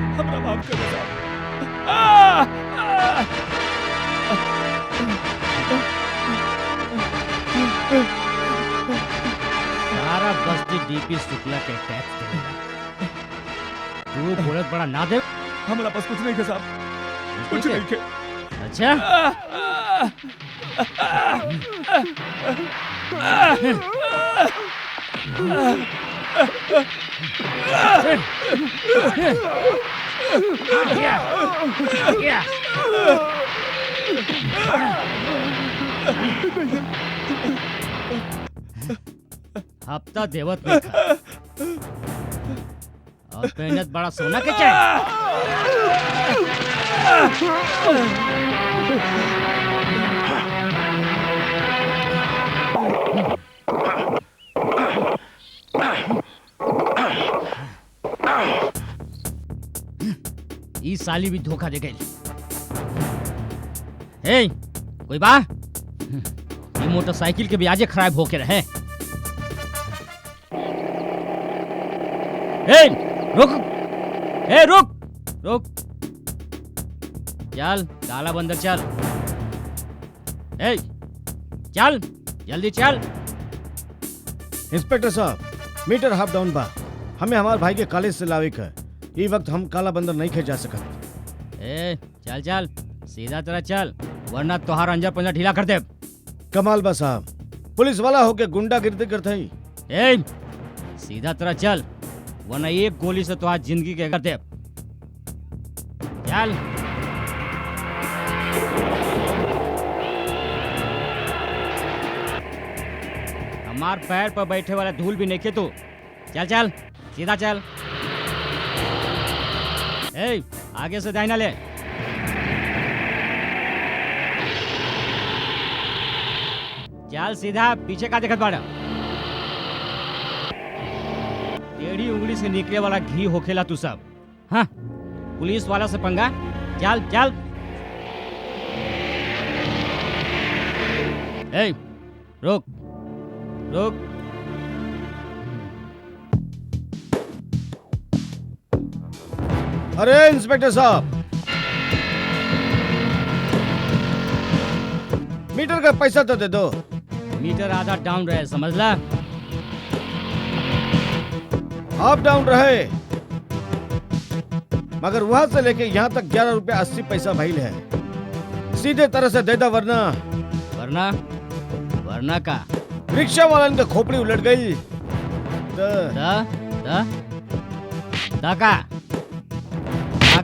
हमरा माफ कर दे साहब। आ, आ, सारा बस्ती डीपी शुक्ला के टैक्स देगा। तू बोलत बड़ा ना दे। हमरा पास कुछ नहीं है साहब, कुछ नहीं है। अच्छा हफ्ता देवत में खा और मेहनत बड़ा सोना के चाहे। ई साली भी धोखा दे गई। ए, कोई बा? ये मोटरसाइकिल के भी आजे खराब होके रहे। ए, रुक! ए, रुक! रुक! चल, काला बंदर चल। ए, चल, जल्दी चल। इंस्पेक्टर साहब, मीटर हाफ डाउन बा। हमें हमारे भाई के कॉलेज से लावे का। ये वक्त हम काला बंदर नहीं खे जा सकत। ए, चल चल, सीधा तरह चल, वरना तोहार अंजर पंजर ढीला कर दे। कमाल बा साहब, पुलिस वाला होके गुंडागिर्दी करते ही। ए, सीधा तरह चल, वरना एक गोली से तोहार जिंदगी के कर दे। चल। हमार पैर पर बैठे वाला धूल भी नहीं खे तू। चल चल, सीधा चल। ए, आगे से दाहिना ले। चल सीधा, पीछे का देखत बाड़ा। टेढ़ी उंगली से निकले वाला घी होखेला तू सब। हाँ, पुलिस वाला से पंगा। चल चल। ए, रुक रुक। अरे इंस्पेक्टर साहब, मीटर का पैसा तो दे दो। मीटर आधा डाउन रहे, समझ ला। हाफ डाउन रहे, मगर वहां से लेके यहाँ तक 11 रुपया 80 पैसा भइल है। सीधे तरह से दे दो, वरना वरना वरना का रिक्शा वालन के खोपड़ी उलट गई। दा का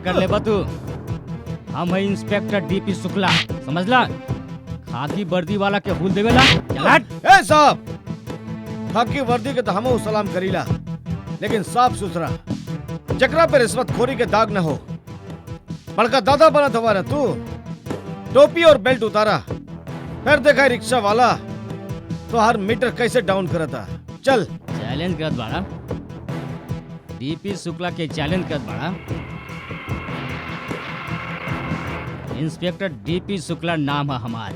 कर ले तू? हम है इंस्पेक्टर डीपी शुक्ला, समझला। खाकी वर्दी वाला के हुल देवेला। चल हट। ए साहब, खाकी वर्दी के तो हम सलाम करीला, लेकिन साफ सुथरा, जकरा पे रिश्वतखोरी के दाग न हो। बड़का दादा बना था तू। टोपी और बेल्ट उतारा, फिर देखा रिक्शा वाला तो हर मीटर कैसे डाउन करता। चल। चैलेंज करत बाड़ा? डीपी शुक्ला के चैलेंज करत बाड़ा? इंस्पेक्टर डीपी शुक्ला नाम है हमार।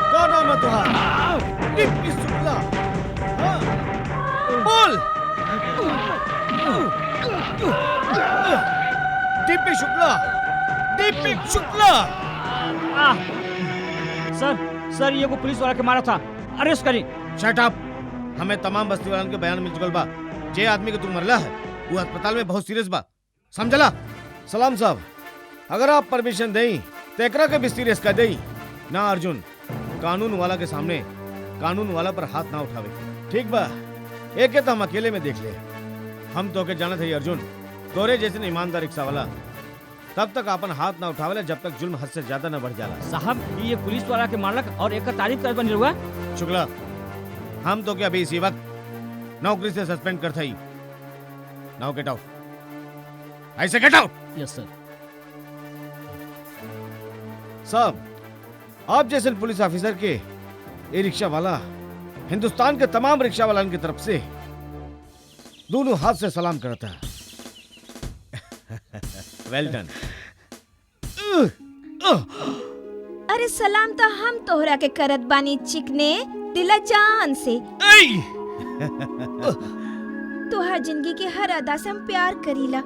क्या नाम है तुम्हारा? डीपी शुक्ला। हाँ? बोल। DP Shukla, DP Shukla. Sir ये को पुलिस वाला के मारा था, अरेस्ट करी। Shut up. हमें तमाम बस्ती वालों के बयान मिल चुकल बा। जे आदमी के तू मरला है वो अस्पताल में बहुत सीरियस बा, समझला। सलाम साहब, अगर आप परमिशन दें तो एकरा के भी सीरियस कर दें ना। अर्जुन, कानून वाला के सामने कानून वाला पर हाथ ना उठावे, ठीक बा? एक तो हम अकेले में देख ले। हम तो के जानत है अर्जुन, तोरे जैसे ईमानदार रिक्शा वाला तब तक अपन हाथ ना उठावेला जब तक जुल्म हद से ज्यादा न बढ़ जाला। साहब, ये पुलिस वाला के मारलक और एक का तारीफ कर बन हुआ। शुक्ला, हम तो क्या अभी इसी वक्त नौकरी से सस्पेंड करते ही। Now get out. ऐसे गेट आउट। Yes sir. साहब, आप जैसे पुलिस ऑफिसर के ये रिक्शा वाला हिंदुस्तान के तमाम रिक्शा वालों की तरफ से दोनों हाथ से सलाम करता है। वेल डन। अरे सलाम तो हम तोहरा के करत बानी चिकने दिला जान से। तोहर जिंदगी के हर अदा से हम प्यार करीला।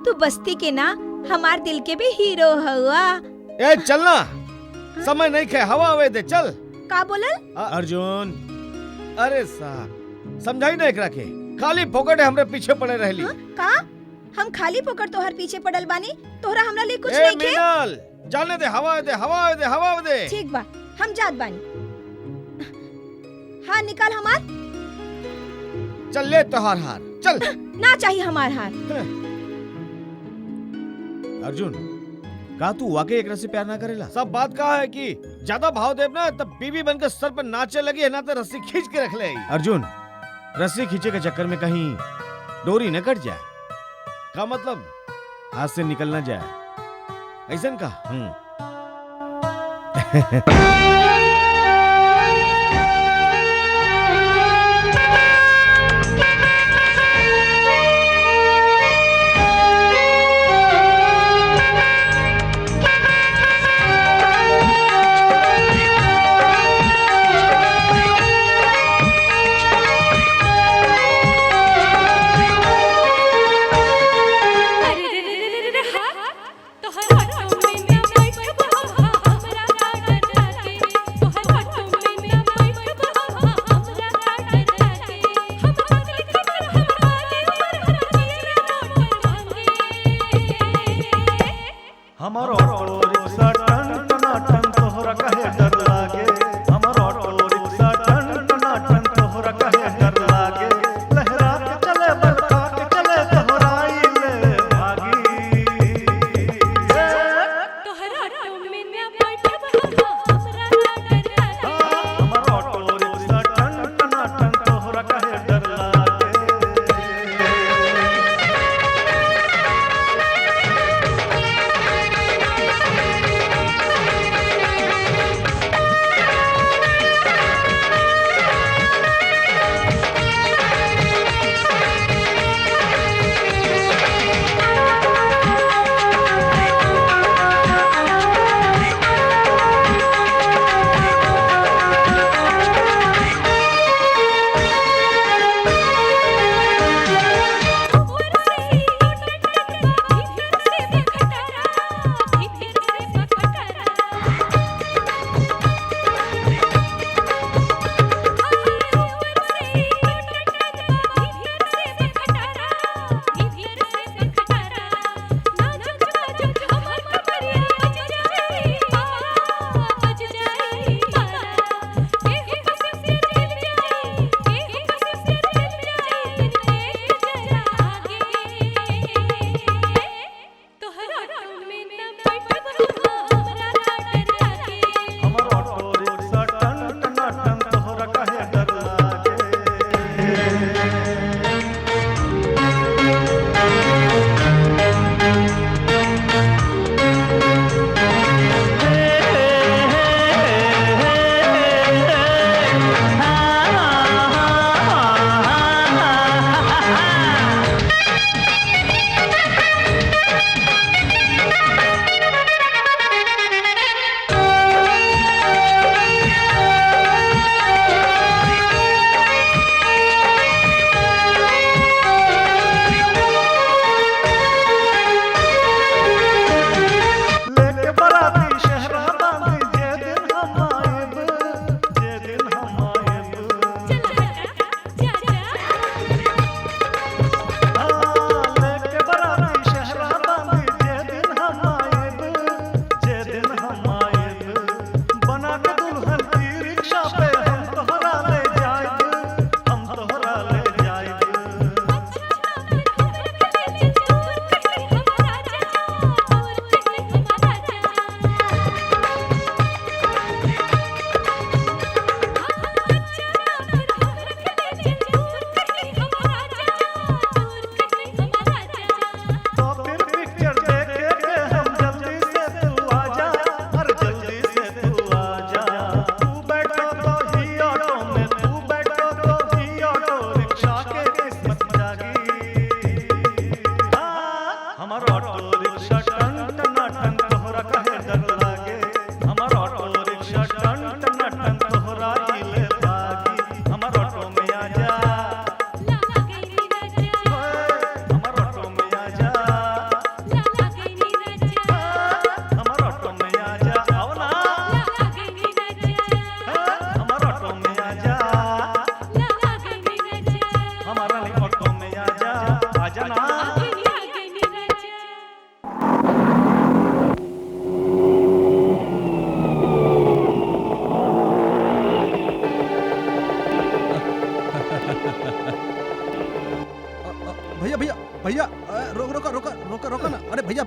तू बस्ती के ना हमार दिल के भी हीरो हुआ। ए चलना, समय नहीं खे, हवा आवे दे, चल। का बोलल? अर्जुन, अरे साहब समझाई ना एकरा के, खाली फोकट हमरे पीछे पड़े रहली। का हम खाली पोकर तोहर पीछे पड़ल बानी? तोहरा हमरा लिए कुछ ए नहीं के? मीनल, जाने दे, हवा दे, हवा दे, हवा दे। ठीक बा, हम जात बानी। हाँ निकाल हमार। चल ले तोहार हार, चल। ना चाहिए हमार हार। अर्जुन, का तू वाकई एकरा से प्यार ना करेला? सब बात का है कि ज्यादा भाव देव ना तब बीवी बनकर सर पर नाचे लगी है, ना तो रस्सी खींच के रख ले। अर्जुन, रस्सी खींचे के चक्कर में कहीं डोरी न कट जाए, का मतलब हाथ से निकल ना जाए, ऐसा का? हमर ऑटो रिक्शा टन टनाटन तोहरा कहे डर लागे। हमर ऑटो रिक्शा टन टनाटन तोहरा कहे डर लागे। लहरा के चले बलका के चले तोहराई ले भागी। तोहरा ऑटो में ना बैठब हमरा ना डर लागे। हमर ऑटो रिक्शा टन टनाटन तोहरा कहे डर लागे।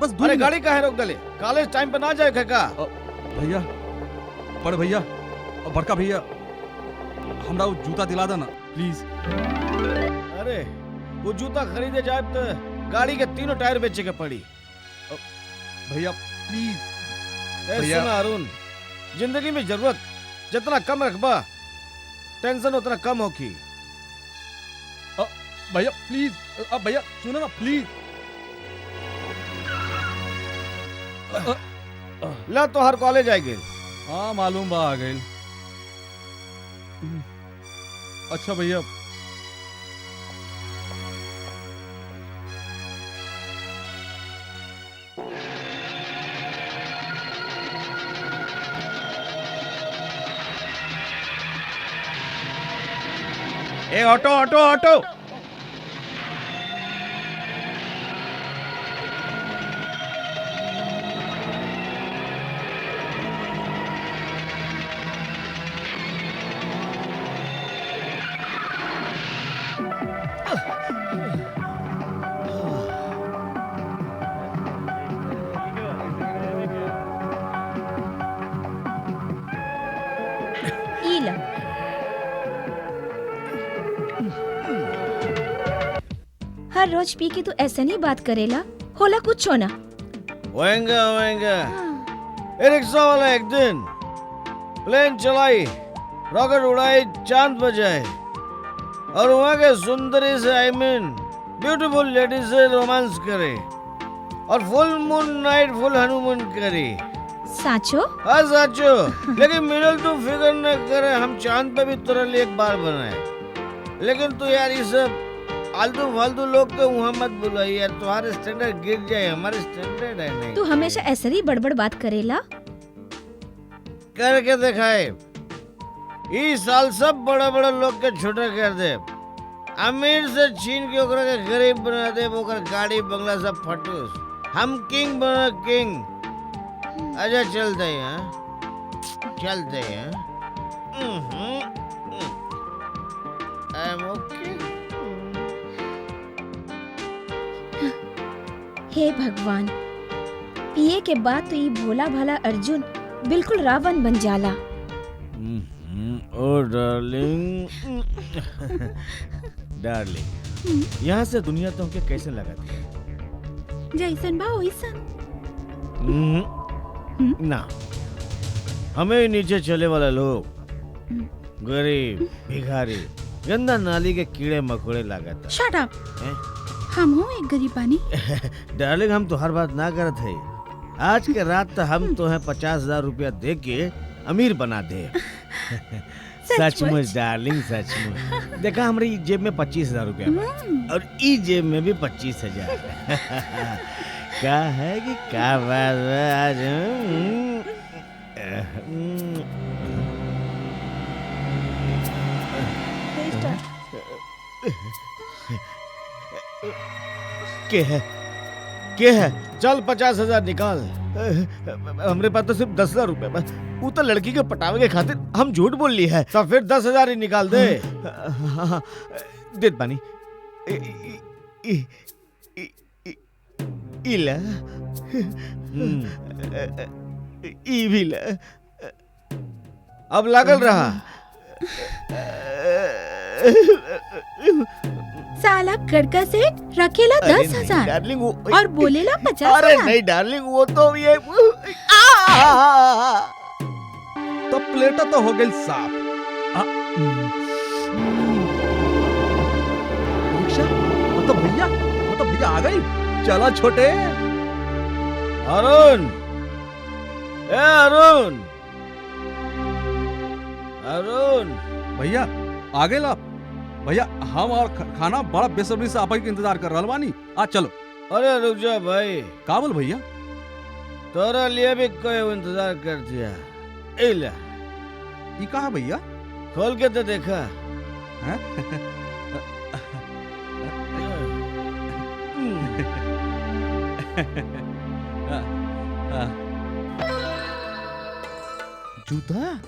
बस 2 अरे मिनट। गाड़ी काहे रोक दले? कॉलेज टाइम पे ना जाए का? भैया बड़ भैया बड़का भैया हमरा वो जूता दिला देना प्लीज। अरे वो जूता खरीदे जाए तो गाड़ी के तीनों टायर बेचे के पड़ी। भैया प्लीज। ए भैया। सुना अरुण, जिंदगी में जरूरत जितना कम रखबा टेंशन उतना कम होगी। भैया प्लीज। अब भैया सुनो ना प्लीज। ला तो हर कॉलेज आई गई। हाँ मालूम बा आ गई। अच्छा भैया ए ऑटो ऑटो ऑटो। ई ला। हर रोज पी के तू ऐसे नहीं बात करेला, होला कुछ होना। होएगा होएगा। ए रिक्शा वाला एक दिन प्लेन चलाई, रॉकेट उड़ाई, चांद बजाए और वहाँ के सुंदरी से आई मीन ब्यूटीफुल लेडी से रोमांस करे और फुल मून नाइट फुल हनीमून करे। साचो? हाँ साचो। लेकिन मिडल तू फिक्र न करे, हम चांद पे भी तुरंत लिए एक बार बनाए। लेकिन तू यार ये सब आलतू फालतू लोग के वहाँ मत बुलाई यार, तुम्हारे स्टैंडर्ड गिर जाए, हमारे स्टैंडर्ड है नहीं। तू हमेशा ऐसे ही बड़बड़ बात करेला। करके दिखाए। इस साल सब बड़ा बड़ा लोग के छोटा कर दे, अमीर से छीन के ओकरा के गरीब बना दे, ओकर गाड़ी बंगला सब फटूस। हम किंग बना किंग। अच्छा चलते हैं, चलते हैं। आई एम ओके। हे भगवान, पिए के बाद तो ये भोला भाला अर्जुन बिल्कुल रावण बन जाला। ओ डार्लिंग, डार्लिंग, यहाँ से दुनिया तो हमके कैसे लगती है? जैसन बा वैसन। ना, हमें नीचे चले वाला लोग, गरीब, भिखारी, गंदा नाली के कीड़े मकोड़े लागत। Shut up. हम हो एक गरीब बानी। डार्लिंग हम तो हर बात ना करत है। आज के रात तो हम तो है 50,000 रुपया दे के अमीर बना दे। सचमुच डार्लिंग, सचमुच। देखा हमारी जेब में 25,000 रुपया और ई जेब में भी 25,000। क्या है कि क्या बात है आज? क्या है? क्या है? चल 50,000 निकाल। हमरे पास तो सिर्फ 10,000 रुपए बस। वो तो लड़की के पटावे के खातिर हम झूठ बोल ली है, तो फिर 10,000 ही निकाल दे। दे पानी। इला ई भी ला। अब लागल रहा। साला कड़का से रखेला अरे नहीं, 10,000 डार्लिंग वो और बोलेला अरे 50,000। नहीं डार्लिंग, वो तो ये तो प्लेटा तो हो गई साफ। रिक्शा मतलब भैया आ गई। चला छोटे। अरुण, ए अरुण, अरुण। भैया आ गए आप। भैया हम और खाना बड़ा बेसब्री से आप ही के इंतजार कर रहा बानी। आज चलो। अरे रुक जा भाई, का बोल भैया? तोरा लिए भी कोई इंतजार कर दिया। इला ये कहा भैया? खोल के तो देखा। हैं? जूता।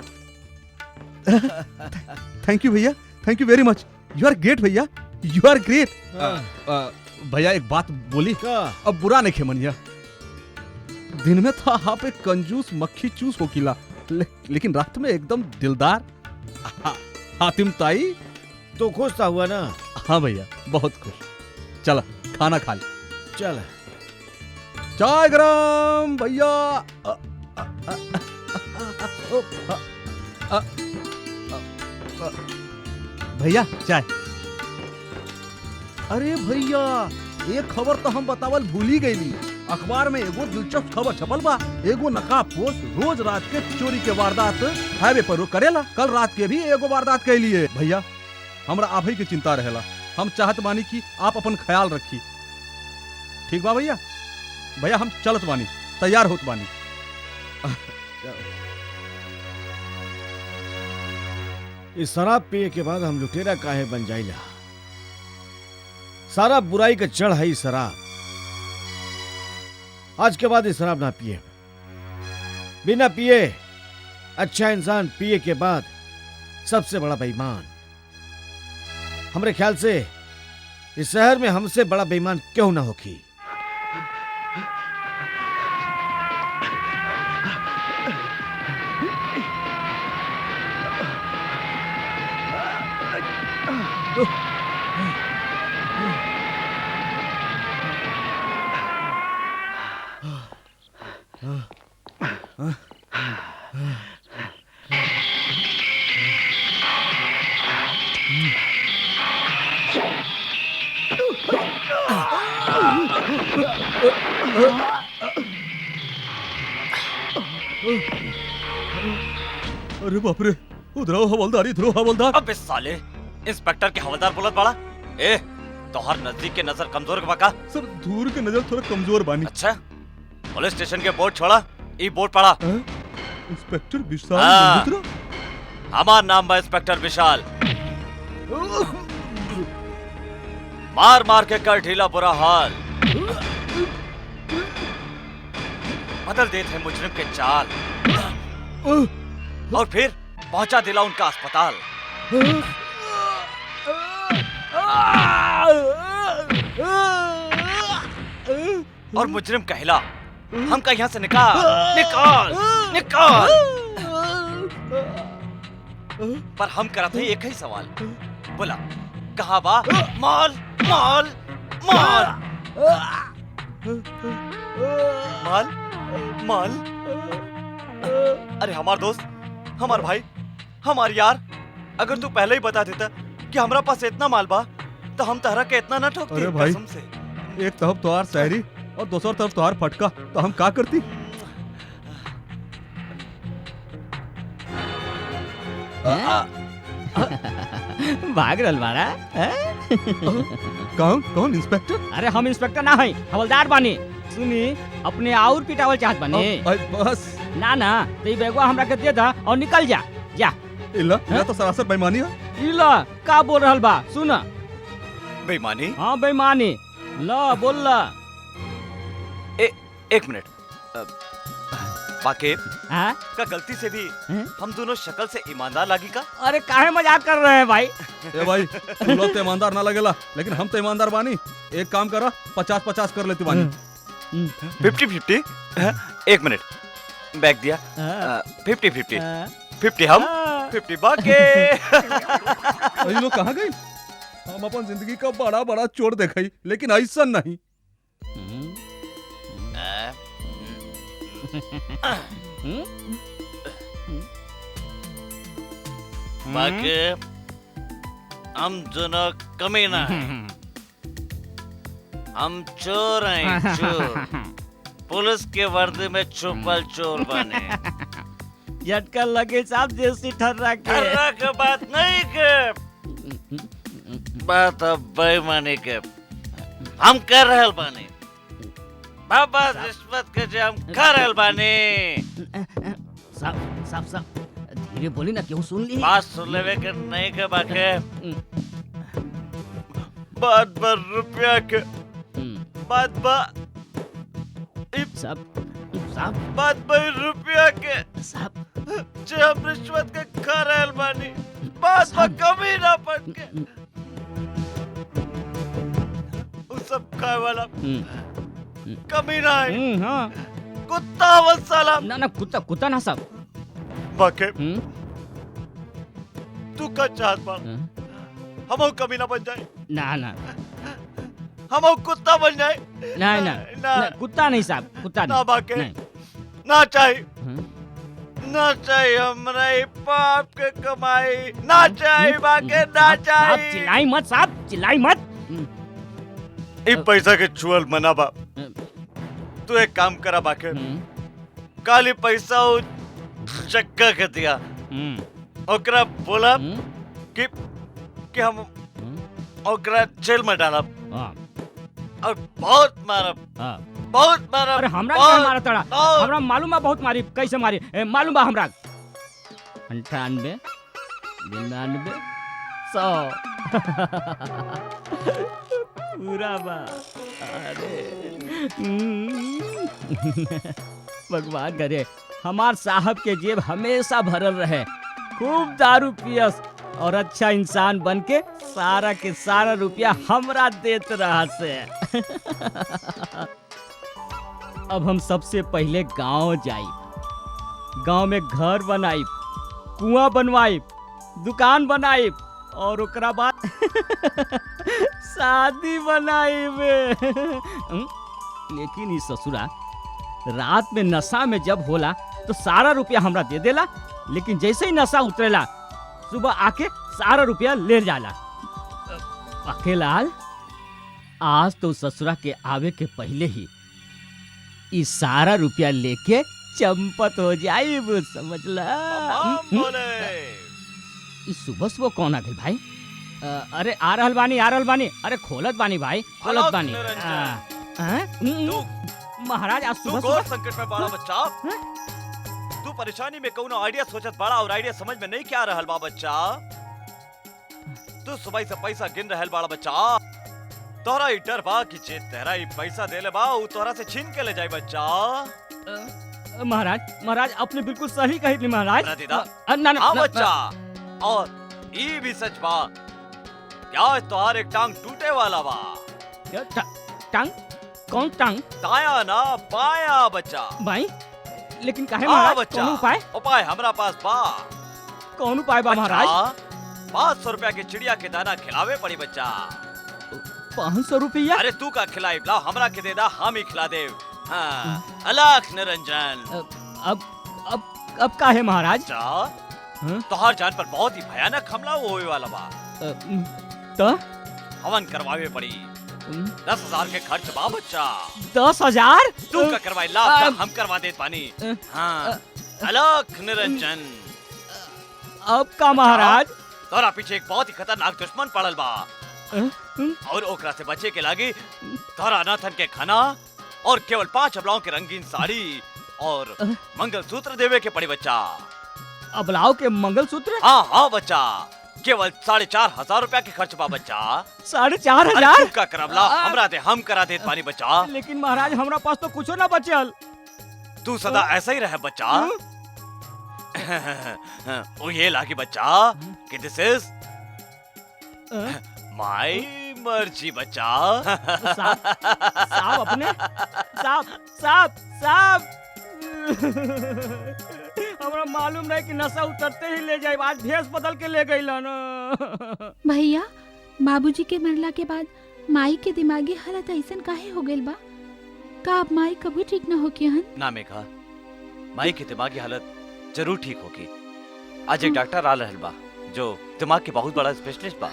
थैंक यू भैया, थैंक यू वेरी मच। यू आर ग्रेट भैया, यू आर ग्रेट। भैया एक बात बोली, का? अब बुरा नहीं खेमनिया। दिन में था आप एक कंजूस मक्खी चूस होकिला, लेकिन रात में एकदम दिलदार। हातिम ताई। तो खुश था हुआ ना? हाँ भैया, बहुत खुश। चला खाना खा ले। चल चाय गरम भैया। भैया चाय। अरे भैया, एक खबर तो हम बतावल भूल ही गईली। अखबार में एगो दिलचस्प खबर छपल बा। एगो नकाबपोश रोज रात के चोरी के वारदात हाईवे पर करेला। कल रात के भी एगो वारदात कैली है। भैया हमरा आभई की चिंता रहेला। हम चाहत बानी कि आप अपन ख्याल रखी। ठीक बा भैया? भैया हम चलत बानी, तैयार होत बानी। इस शराब पिए के बाद हम लुटेरा काहे बन जाइला? सारा बुराई का जड़ है शराब। आज के बाद ये शराब ना पिए। बिना पिए अच्छा इंसान, पिए के बाद सबसे बड़ा बेईमान। हमरे ख्याल से इस शहर में हमसे बड़ा बेईमान क्यों ना होगी। अरे बाप रे, उधर आओ हवलदार, इधर आओ हवलदार। अबे साले, इंस्पेक्टर के हवलदार बोलत बड़ा। ए, तोहर नजदीक के नजर कमजोर के बका? सर दूर के नजर थोड़ा कमजोर बानी। अच्छा, पुलिस स्टेशन के बोर्ड छोड़ा, ई बोर्ड पड़ा। इंस्पेक्टर विशाल हाँ। मल्होत्रा। हमार नाम बा इंस्पेक्टर विशाल। मार मार के कर ढीला बुरा हाल। बदल देते हैं मुजरिम के चाल, और फिर पहुंचा दिला उनका अस्पताल। और मुजरिम कहला, हमका यहाँ से निकाल निकाल निकाल। पर हम करते हैं एक ही सवाल, बोला कहाँ बा माल माल माल माल माल। अरे हमार दोस्त, हमार भाई, हमार यार, अगर तू पहले ही बता देता कि हमरा पास इतना माल बा तो हम तहरा के इतना न ठोकते। अरे भाई, कसम से। एक तरफ तोहार शायरी और दूसरी तरफ तोहार फटका, तो हम का करती? भाग रहल बाड़ा? कौन कौन इंस्पेक्टर? अरे हम इंस्पेक्टर ना है, हवलदार बानी। सुनी, अपने और पिटावल चाहत बानी? बस ना ना, तो ई बैगवा हमरा के दे दा और निकल जा। जा। इला, यह तो सरासर बेईमानी है। इला का बोल रहल बा? सुन। बेईमानी? हाँ बेईमानी। ला बोल ला। एक मिनट। वाकिफ, हाँ? का गलती से भी हैं? हम दोनों शक्ल से ईमानदार लागी का? अरे काहे मजाक कर रहे हैं भाई? ए भाई, तू लोग तो ईमानदार ना लगेला, लेकिन हम तो ईमानदार बानी। एक काम करा, 50-50 कर लेती बानी। 50-50? एक मिनट, बैग दिया। 50-50, 50 हम, 50 बाकी। ये लोग कहाँ गए? हम अपन जिंदगी का बड़ा बड़ा चोर देखई, लेकिन ऐसा नहीं। बाकी हम दोनों कमीना हैं। हम चोर हैं, चोर। पुलिस के वर्दी में छुपल चोर बने। झटका लगे साहब जैसी ठर्रा के। ठर्रा के बात नहीं के, बात अब बेईमानी के। हम कर रहल बानी बाबा, रिश्वत के जे हम कर रहल बानी। साहब साहब साहब धीरे बोली ना, क्यों सुन ली? बात सुन लेवे के नहीं के बाके। बात पर रुपया के, बात बा साहब बात पर रुपया के, साहब जे हम रिश्वत के खा रहल बानी। बात बा कमी ना पट के। उस सब खाए वाला कमी ना है, हाँ। कुत्ता वन साला। ना ना कुत्ता कुत्ता ना साहब। बाके हम्म? तू का चाहत बा हम कभी ना बन जाए, ना ना हम कुत्ता बन जाए। ना ना ना कुत्ता नहीं साहब, कुत्ता ना नहीं। बाके नहीं। ना चाहिए, हम्म? ना चाहिए हमरा ई पाप के कमाई, ना चाहिए बाके, ना साहब चाहिए। चिल्लाई मत साहब, चिल्लाई मत। ई पैसा के छुअल मना बा। तू एक काम करा बाके, काली पैसा उ चक्का के दिया, ओकरा बोला कि हम ओकरा जेल में डालब और बहुत मारब, बहुत मारब। अरे हमरा बहुत, क्या मारा तड़ा? बहुत। हमरा मालूम बा बहुत मारी, कैसे मारी मालूम बा हमरा। 98 99 100 पूरा बा। अरे भगवान करे हमार साहब के जेब हमेशा भरल रहे, खूब दारू पियस और अच्छा इंसान बन के सारा के सारा रुपया हमरा देत रहा से। अब हम सबसे पहले गांव जाई, गांव में घर बनाई, कुआं बनवाई, दुकान बनाई और ओकरा बाद शादी बनाई। लेकिन इस ससुरा रात में नशा में जब होला तो सारा रुपया हमरा दे देला, लेकिन जैसे ही नशा उतरेला सुबह आके सारा रुपया ले जाला। पखेलाल आज तो ससुरा के आवे के पहले ही इस सारा रुपया लेके चंपत हो जाई, समझला। इस सुबह सुबह कौन आ गई भाई? अरे आ रहल बानी, आ रहल बानी। अरे खोलत बानी भाई, खोलत बानी। महाराज आज तू सुबह घोर सुबह संकट में बड़ा बच्चा। तू परेशानी में कौनो आइडिया सोचत बड़ा और आइडिया समझ में नहीं क्या रहल बा बच्चा। तू सुबह से पैसा गिन रहल बड़ा बच्चा। तोहरा ई डर बा कि जे तेरा ई पैसा देले बा ऊ तोहरा से छीन के ले जाई बच्चा। महाराज महाराज आपने बिल्कुल सही कही थी महाराज। दीदा ना ना हाँ ना, बच्चा, और ई भी सच बा क्या तोहार एक टांग टूटे वाला बा। टांग? कौन टांग? दाया ना बाया बच्चा। भाई लेकिन काहे हाँ महाराज? बच्चा, कौन उपाय? उपाय हमरा पास बा। कौन उपाय बा महाराज? 500 रुपया के चिड़िया के दाना खिलावे पड़ी बच्चा। 500 रुपया? अरे तू का खिलाई ला, हमरा के दे दा, हम ही खिला दे। हाँ, अलख निरंजन। अब का है महाराज? बच्चा तोहार जान पर बहुत ही भयानक हमला होवे वाला बा। तो हवन करवावे पड़ी। 10,000 के खर्च बा बच्चा। 10,000? तू का करवाई ला, हम करवा देत पानी। हाँ, अलख निरंजन। अब का महाराज? तोरा पीछे एक बहुत ही खतरनाक दुश्मन पड़ल बा और ओकरा से बचे के लागी तोरा अनाथन के खाना और केवल 5 अबलाओं के रंगीन साड़ी और मंगलसूत्र देवे के पड़ी बच्चा। अबलाओं के मंगलसूत्र? हाँ हाँ बच्चा, केवल 4,500 रुपया के खर्च बा बच्चा। 4,500? का करवला हमरा दे, हम करा देत पानी बच्चा। लेकिन महाराज हमरा पास तो कुछो ना बचल। तू सदा ऐसा ही रहे बच्चा। ओ ये लागी बच्चा कि दिस इज माय मर्जी बच्चा। साहब अपने साहब हमरा मालूम नहीं कि नशा उतरते ही ले जाए, आज भेष बदल के ले गई ना। भैया बाबूजी के मरला के बाद माई के दिमागी हालत ऐसन काहे हो गइल बा? का अब माई कभी ठीक न होके हन? ना मेघा, माई की दिमागी हालत जरूर ठीक होगी। आज एक डॉक्टर आ रहल बा जो दिमाग के बहुत बड़ा स्पेशलिस्ट बा।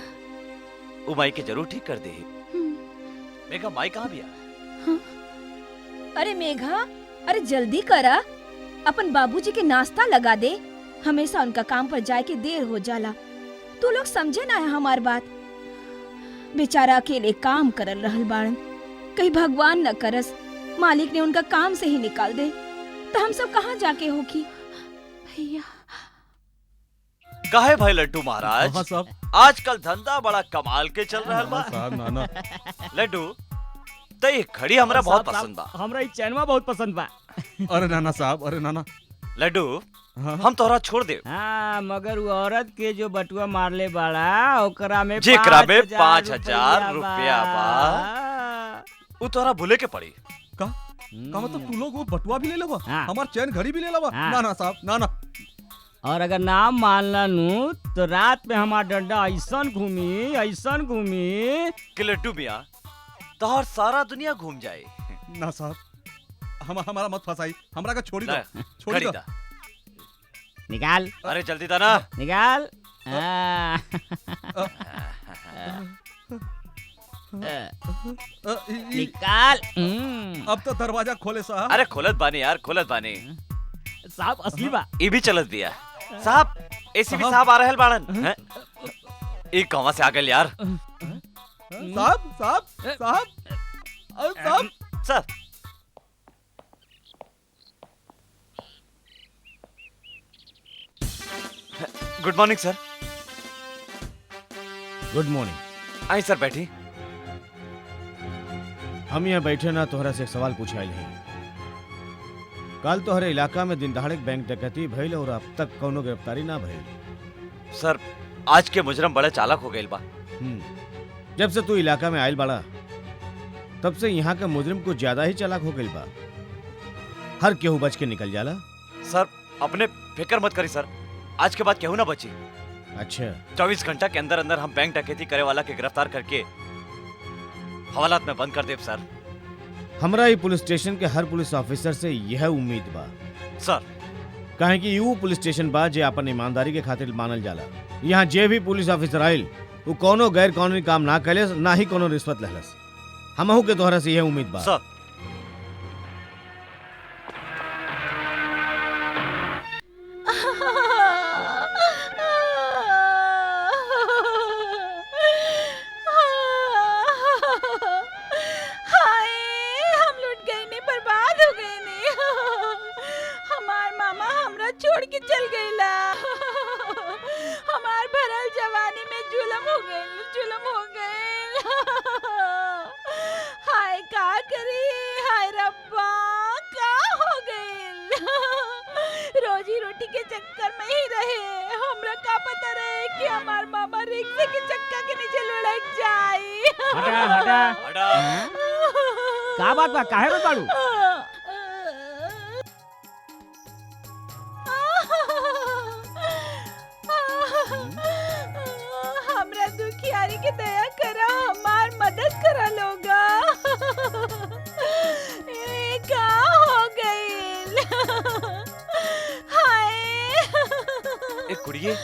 वो माई के जरूर ठीक कर दे। मेघा माई कहाँ भी आ? अरे मेघा, अरे जल्दी करा, अपन बाबूजी के नाश्ता लगा दे। हमेशा उनका काम पर जाए के देर हो जाला। तू लोग समझे ना हमार बात। बेचारा अकेले काम करल रहल बाड़न, कहीं भगवान न करस मालिक ने उनका काम से ही निकाल दे तो हम सब कहाँ जाके होगी। भैया काहे भाई लड्डू महाराज? हाँ साहब। आजकल धंधा बड़ा कमाल के चल रहल बा। साहब नाना लड्डू तो ये घड़ी हमरा बहुत पसंद बा। हमरा ई चैनवा बहुत पसंद बा। अरे नाना साहब, अरे नाना। लड्डू हाँ। हम तोहरा छोड़ दे। हाँ मगर वो औरत के जो बटुआ मारले बाड़ा ओकरा में जेकरा में 5,000 5,000 रुपया बा। वो तोहरा भूले के पड़ी। का? का मतलब तू लोग वो बटुआ भी ले लेबा हाँ। हमार चैन घड़ी भी ले लेबा हाँ। ना ना साहब ना ना और अगर नाम मानला नू तो रात में हमार डंडा ऐसन घूमी कि लड्डू मियाँ तोहर सारा दुनिया घूम जाए। ना साहब हमारा मत फसाई हमरा का छोड़ी दो ला, छोड़ी घड़ी दो दा। निकाल अरे जल्दी था ना। निकाल हाँ। निकाल अब तो दरवाजा खोले साहब। अरे खोलत बानी यार, खोलत बानी। साहब असली बा। ये भी चलत बिया। साहब एसीपी साहब आ रहल बाड़न। हैं? ई कहवा से आ गइल यार? साहब साहब साहब साहब sir good morning sir. Good morning. आई सर बैठी। हम यहाँ बैठे ना तोहरा से एक सवाल पूछे आइल हैं। कल तोहरे इलाका में दिन दहाड़े बैंक डकैती भइल और अब तक कौनो गिरफ्तारी ना भइल। सर आज के मुजरम बड़े चालाक हो गइल बा। जब से तू इलाका में आइल बाड़ा तब से यहाँ के मुजरिम कुछ ज्यादा ही चालाक हो गइल बा। हर केहू बच के निकल जाला। सर अपने फिक्र मत करी सर, आज के बाद केहू ना बची। अच्छा 24 घंटा के अंदर अंदर हम बैंक डकैती करे वाला के गिरफ्तार करके हवालात में बंद कर देब सर। हमरा ही पुलिस स्टेशन के हर पुलिस ऑफिसर से यह उम्मीद बा सर। काहे कि यू पुलिस स्टेशन बा जे अपन ईमानदारी के खातिर मानल जाला। यहाँ जे भी पुलिस ऑफिसर आइल वो कोनो गैर कानूनी काम ना कैले, ना ही कोनो रिश्वत लहलस। हमहू के तोहरा से यह उम्मीद बा सर। छोड़ के चल गईला। हमार भरल जवानी में जुलम हो गईल। हाय का करी, हाय रब्बा का हो गईल। रोजी रोटी के चक्कर में ही रहे। हमरा का पता रहे कि हमार मामा रिक्शे के चक्का के नीचे लुढ़क जाई। हटा। का बात बा, काहे रो बाड़ू? हमरा दुखियारी के दया करा, हमार मदद करा लोगा। ये का हो गईल? हाय ए कुड़िए,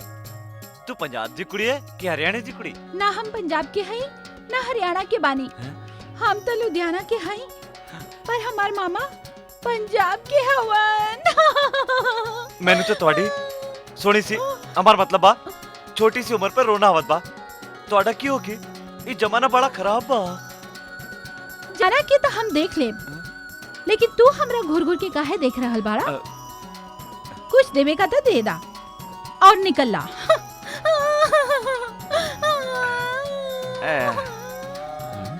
तू पंजाब दी कुड़ी है कि हरियाणा दी कुड़ी? ना हम पंजाब के हई ना हरियाणा के बानी। हम तो लुधियाना के हई, पर हमार मामा पंजाब के हवन। मैंने तो तोड़ी सोनी सी हमार मतलब बा छोटी सी उम्र पे रोना आवत बा। तोड़ा की होगी? ये जमाना बड़ा खराब बा। जरा के तो हम देख ले, लेकिन तू हमरा घूर घूर के काहे देख रहल बाड़ा? कुछ देवे का तो दे दा और निकल ला।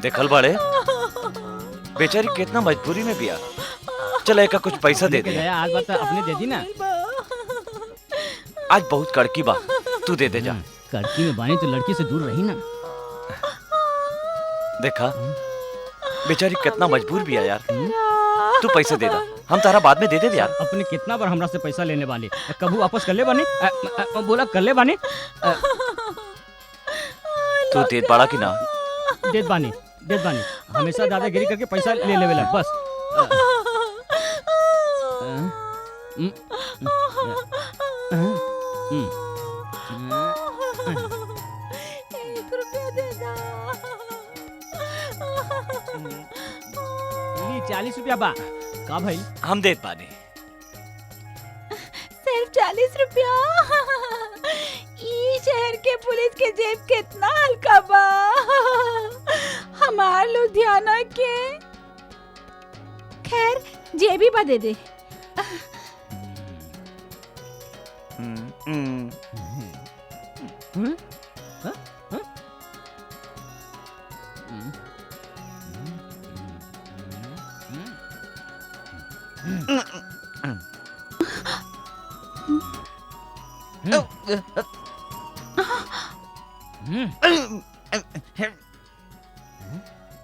देखल बाड़े बेचारी कितना मजबूरी में बिया। चल एक कुछ पैसा दे दे। आज बात अपने दे दी ना। आज बहुत कड़की बा, तू दे दे जा। कड़की में बानी तो लड़की से दूर रही ना। देखा बेचारी कितना मजबूर भी है यार। तू पैसे दे दा, हम तारा बाद में दे दे यार। अपने कितना बार हमरा से पैसा लेने वाले, कबू वापस कर ले बानी? बोला कर ले बानी। तू दे पाड़ा कि ना? देत बानी। हमेशा दादागिरी करके पैसा ले लेवेला बस। ₹1 दे दा। 40 रुपया बा का भाई? हम देत बानी। सिर्फ 40 रुपया? ई शहर के पुलिस के जेब कितना हल्का बा। हमार लुधियाना के खैर जेबी बा दे दे।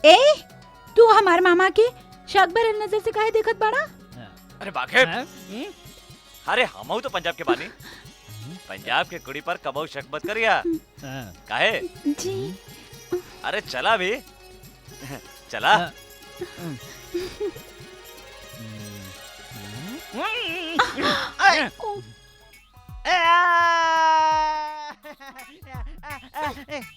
ए, तू हमार मामा के शक भरल नजर से काहे देखत बाड़ा? अरे बाखे, हैं? अरे हमहू तो पंजाब के बानी। पंजाब के कुड़ी पर कबहू शक मत करिया। हाँ। काहे? जी अरे चला भी चला।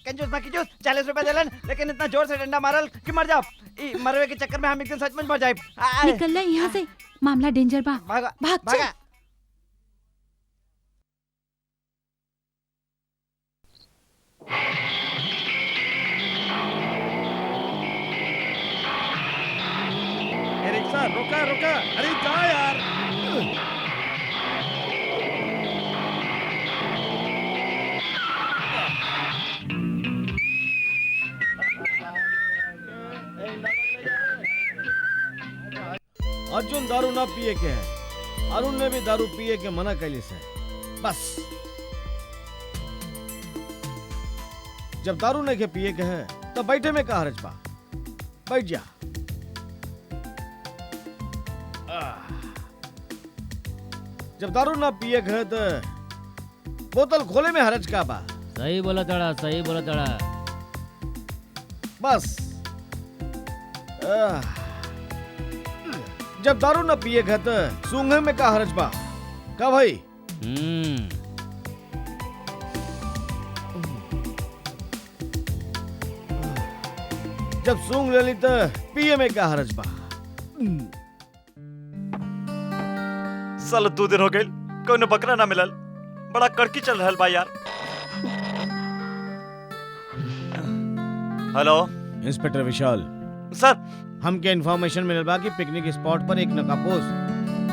कंजूस बाकी जूस 40 रुपए देलन, लेकिन इतना जोर से डंडा मारल कि मर जाओ। ई मरवे के चक्कर में हम एक दिन सचमुच मर जाए। निकल ले यहाँ से, मामला डेंजर बा। भागा भाग चल। भागा। ए रिक्शा रुका रुका, अरे जा यार। अर्जुन दारू ना पिए के है, अरुण ने भी दारू पिए के मना कैली से। बस जब दारू नहीं के पिए के है तो बैठे में का हरज बा, बैठ जा। जब दारू ना पिए के है तो बोतल खोले में हरज का बा। सही बोला तड़ा, सही बोला तड़ा। बस जब दारू न पिए गए तो सूंघे में का हरज बा का भाई? जब सूंघ ले ली तो पिए में का हरज बा? साल 2 दिन हो गए, कोई बकरा ना मिलल। बड़ा कड़की चल रहल बा यार। हेलो इंस्पेक्टर विशाल सर। हमके इन्फॉर्मेशन मिलल बा कि पिकनिक स्पॉट पर एक नकाबपोश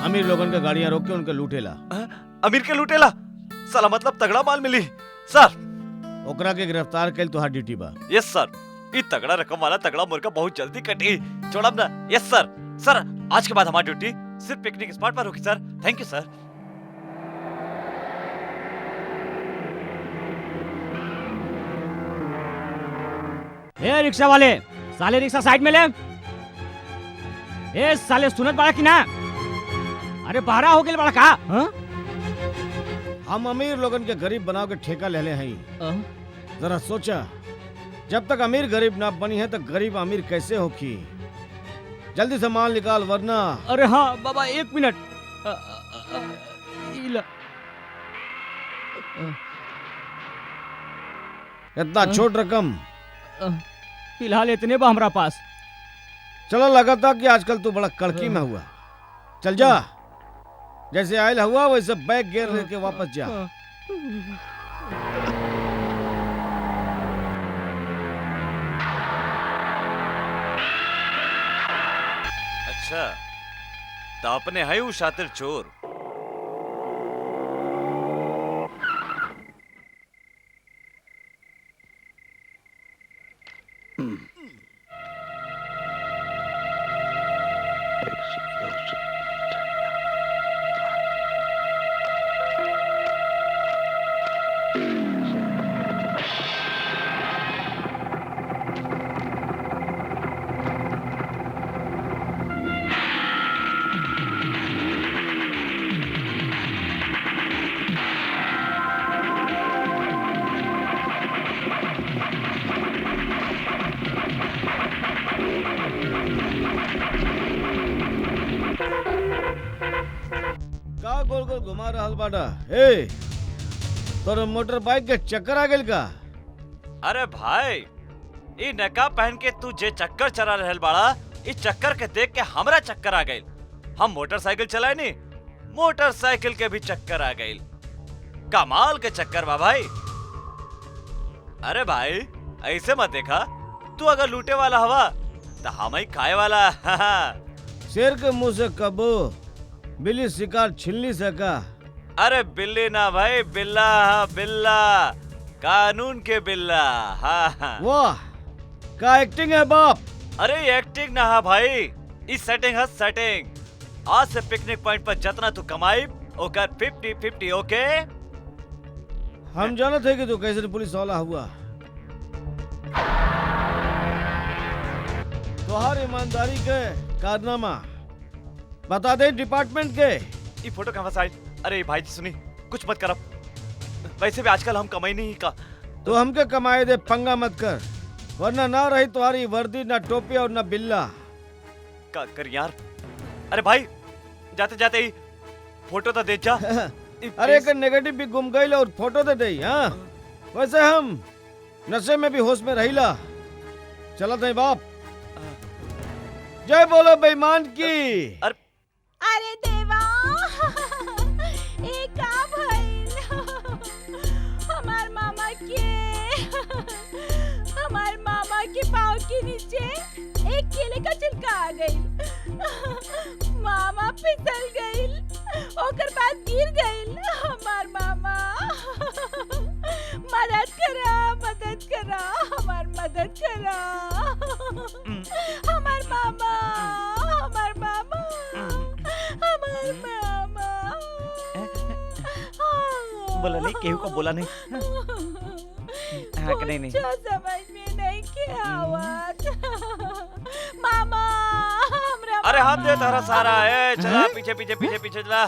अमीर लोगन के गाड़ियां रोक के उनके लूटेला। अमीर के लूटेला? साला मतलब तगड़ा माल मिली सर। ओकरा के गिरफ्तार कैल तुहार ड्यूटी बा। यस सर। ई तगड़ा रकम वाला तगड़ा मुर्गा बहुत जल्दी कटी, छोड़ब ना। यस सर। सर आज के बाद हमारी ड्यूटी सिर्फ पिकनिक स्पॉट पर होगी सर। Thank you sir. ए रिक्शा वाले, साले रिक्शा साइड में ले। ए साले सुनत बड़ा कि ना? अरे बहरा हो गेल बड़ा का? हाँ? हम अमीर लोगन के गरीब बनाव के ठेका ले ले हैं। जरा सोचा, जब तक अमीर गरीब ना बनी है तो गरीब अमीर कैसे होगी? जल्दी से माल निकाल वरना। अरे हाँ बाबा 1 मिनट। इतना छोट रकम फिलहाल इतने बा हमरा पास। चलो लगा था कि आजकल तू बड़ा कड़की में हुआ। चल जा, जैसे आयल हुआ वैसे बैग गिर लेके वापस जा। अच्छा तो अपने है वो शातिर चोर। का गोल गोल घुमा रहल बाड़ा? ए, तोर मोटर बाइक के चक्कर आ गेल का? अरे भाई, ई नकाब पहन के तू जे चक्कर चला रहल बाड़ा, इस चक्कर के देख के हमरा चक्कर आ गइल। हम मोटरसाइकिल चलाए नी, मोटरसाइकिल के भी चक्कर आ गइल। कमाल के चक्कर बा भाई। अरे भाई ऐसे मत देखा, तू अगर लूटे वाला हवा तो हम ही खाए वाला। शेर के मुंह से कबो बिल्ली शिकार छीन नहीं सका। अरे बिल्ली ना भाई, बिल्ला। हाँ बिल्ला, कानून के बिल्ला। हाँ वाह, का एक्टिंग है बाप। अरे एक्टिंग ना है भाई, इस सेटिंग है सेटिंग। आज से पिकनिक पॉइंट पर जितना तू कमाई ओकर 50-50 ओके। हम जाना थे कि तू कैसे पुलिस वाला हुआ। तुहार ईमानदारी के कारनामा बता दे डिपार्टमेंट के। ये फोटो कहाँ से आई? अरे भाई जी सुनी, कुछ मत करब। वैसे भी आजकल हम कमाई नहीं का। तो हमके कमाए दे, पंगा मत कर, वरना ना रही तुम्हारी वर्दी, ना टोपी और ना बिल्ला। का कर यार। अरे भाई जाते जाते ही फोटो तो दे जा। अरे एक नेगेटिव भी गुम गई और फोटो दे दे। हाँ वैसे हम नशे में भी होश में रहीला। चला दे बाप। जय बोलो बेईमान की। अरे देवा ए का भइल हमार मामा के पाँव के नीचे एक केले का छिलका आ गई। मामा फिसल गईल, ओकर बाद गिर गईल हमार मामा। मदद करा हमार मदद करा। हमार मामा बोला नहीं, केहू को बोला नहीं। हाँ कि नहीं समझ में नहीं के आवत। मामा हमरा अरे हाथ दे तारा सारा है। चला पीछे पीछे पीछे पीछे चला।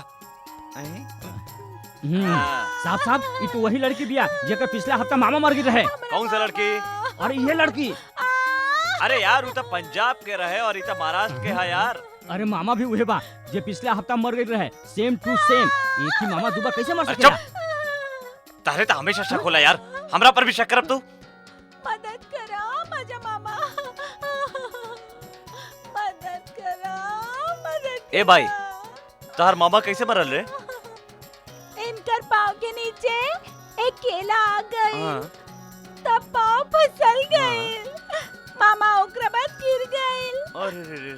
साहब साहब ये तो वही लड़की बिया जेकर पिछला हफ्ता मामा मर गई रहे। कौन सा लड़की? अरे ये लड़की। अरे यार वो तो पंजाब के रहे और ये तो महाराष्ट्र के है यार। अरे मामा भी वही बा जे पिछला हफ्ता मर गई रहे। सेम टू सेम। एक ही मामा दुबा कैसे मर सकेला? तारे तो हमेशा शक होला यार, हमरा पर भी शक करब तू। मदद करा मजा मामा, मदद करा। ए भाई तार मामा कैसे मरल रे? इनकर पाँव के नीचे एक केला आ गई, तब पाँव फिसल गई। मामा ओकरा बाद गिर गई।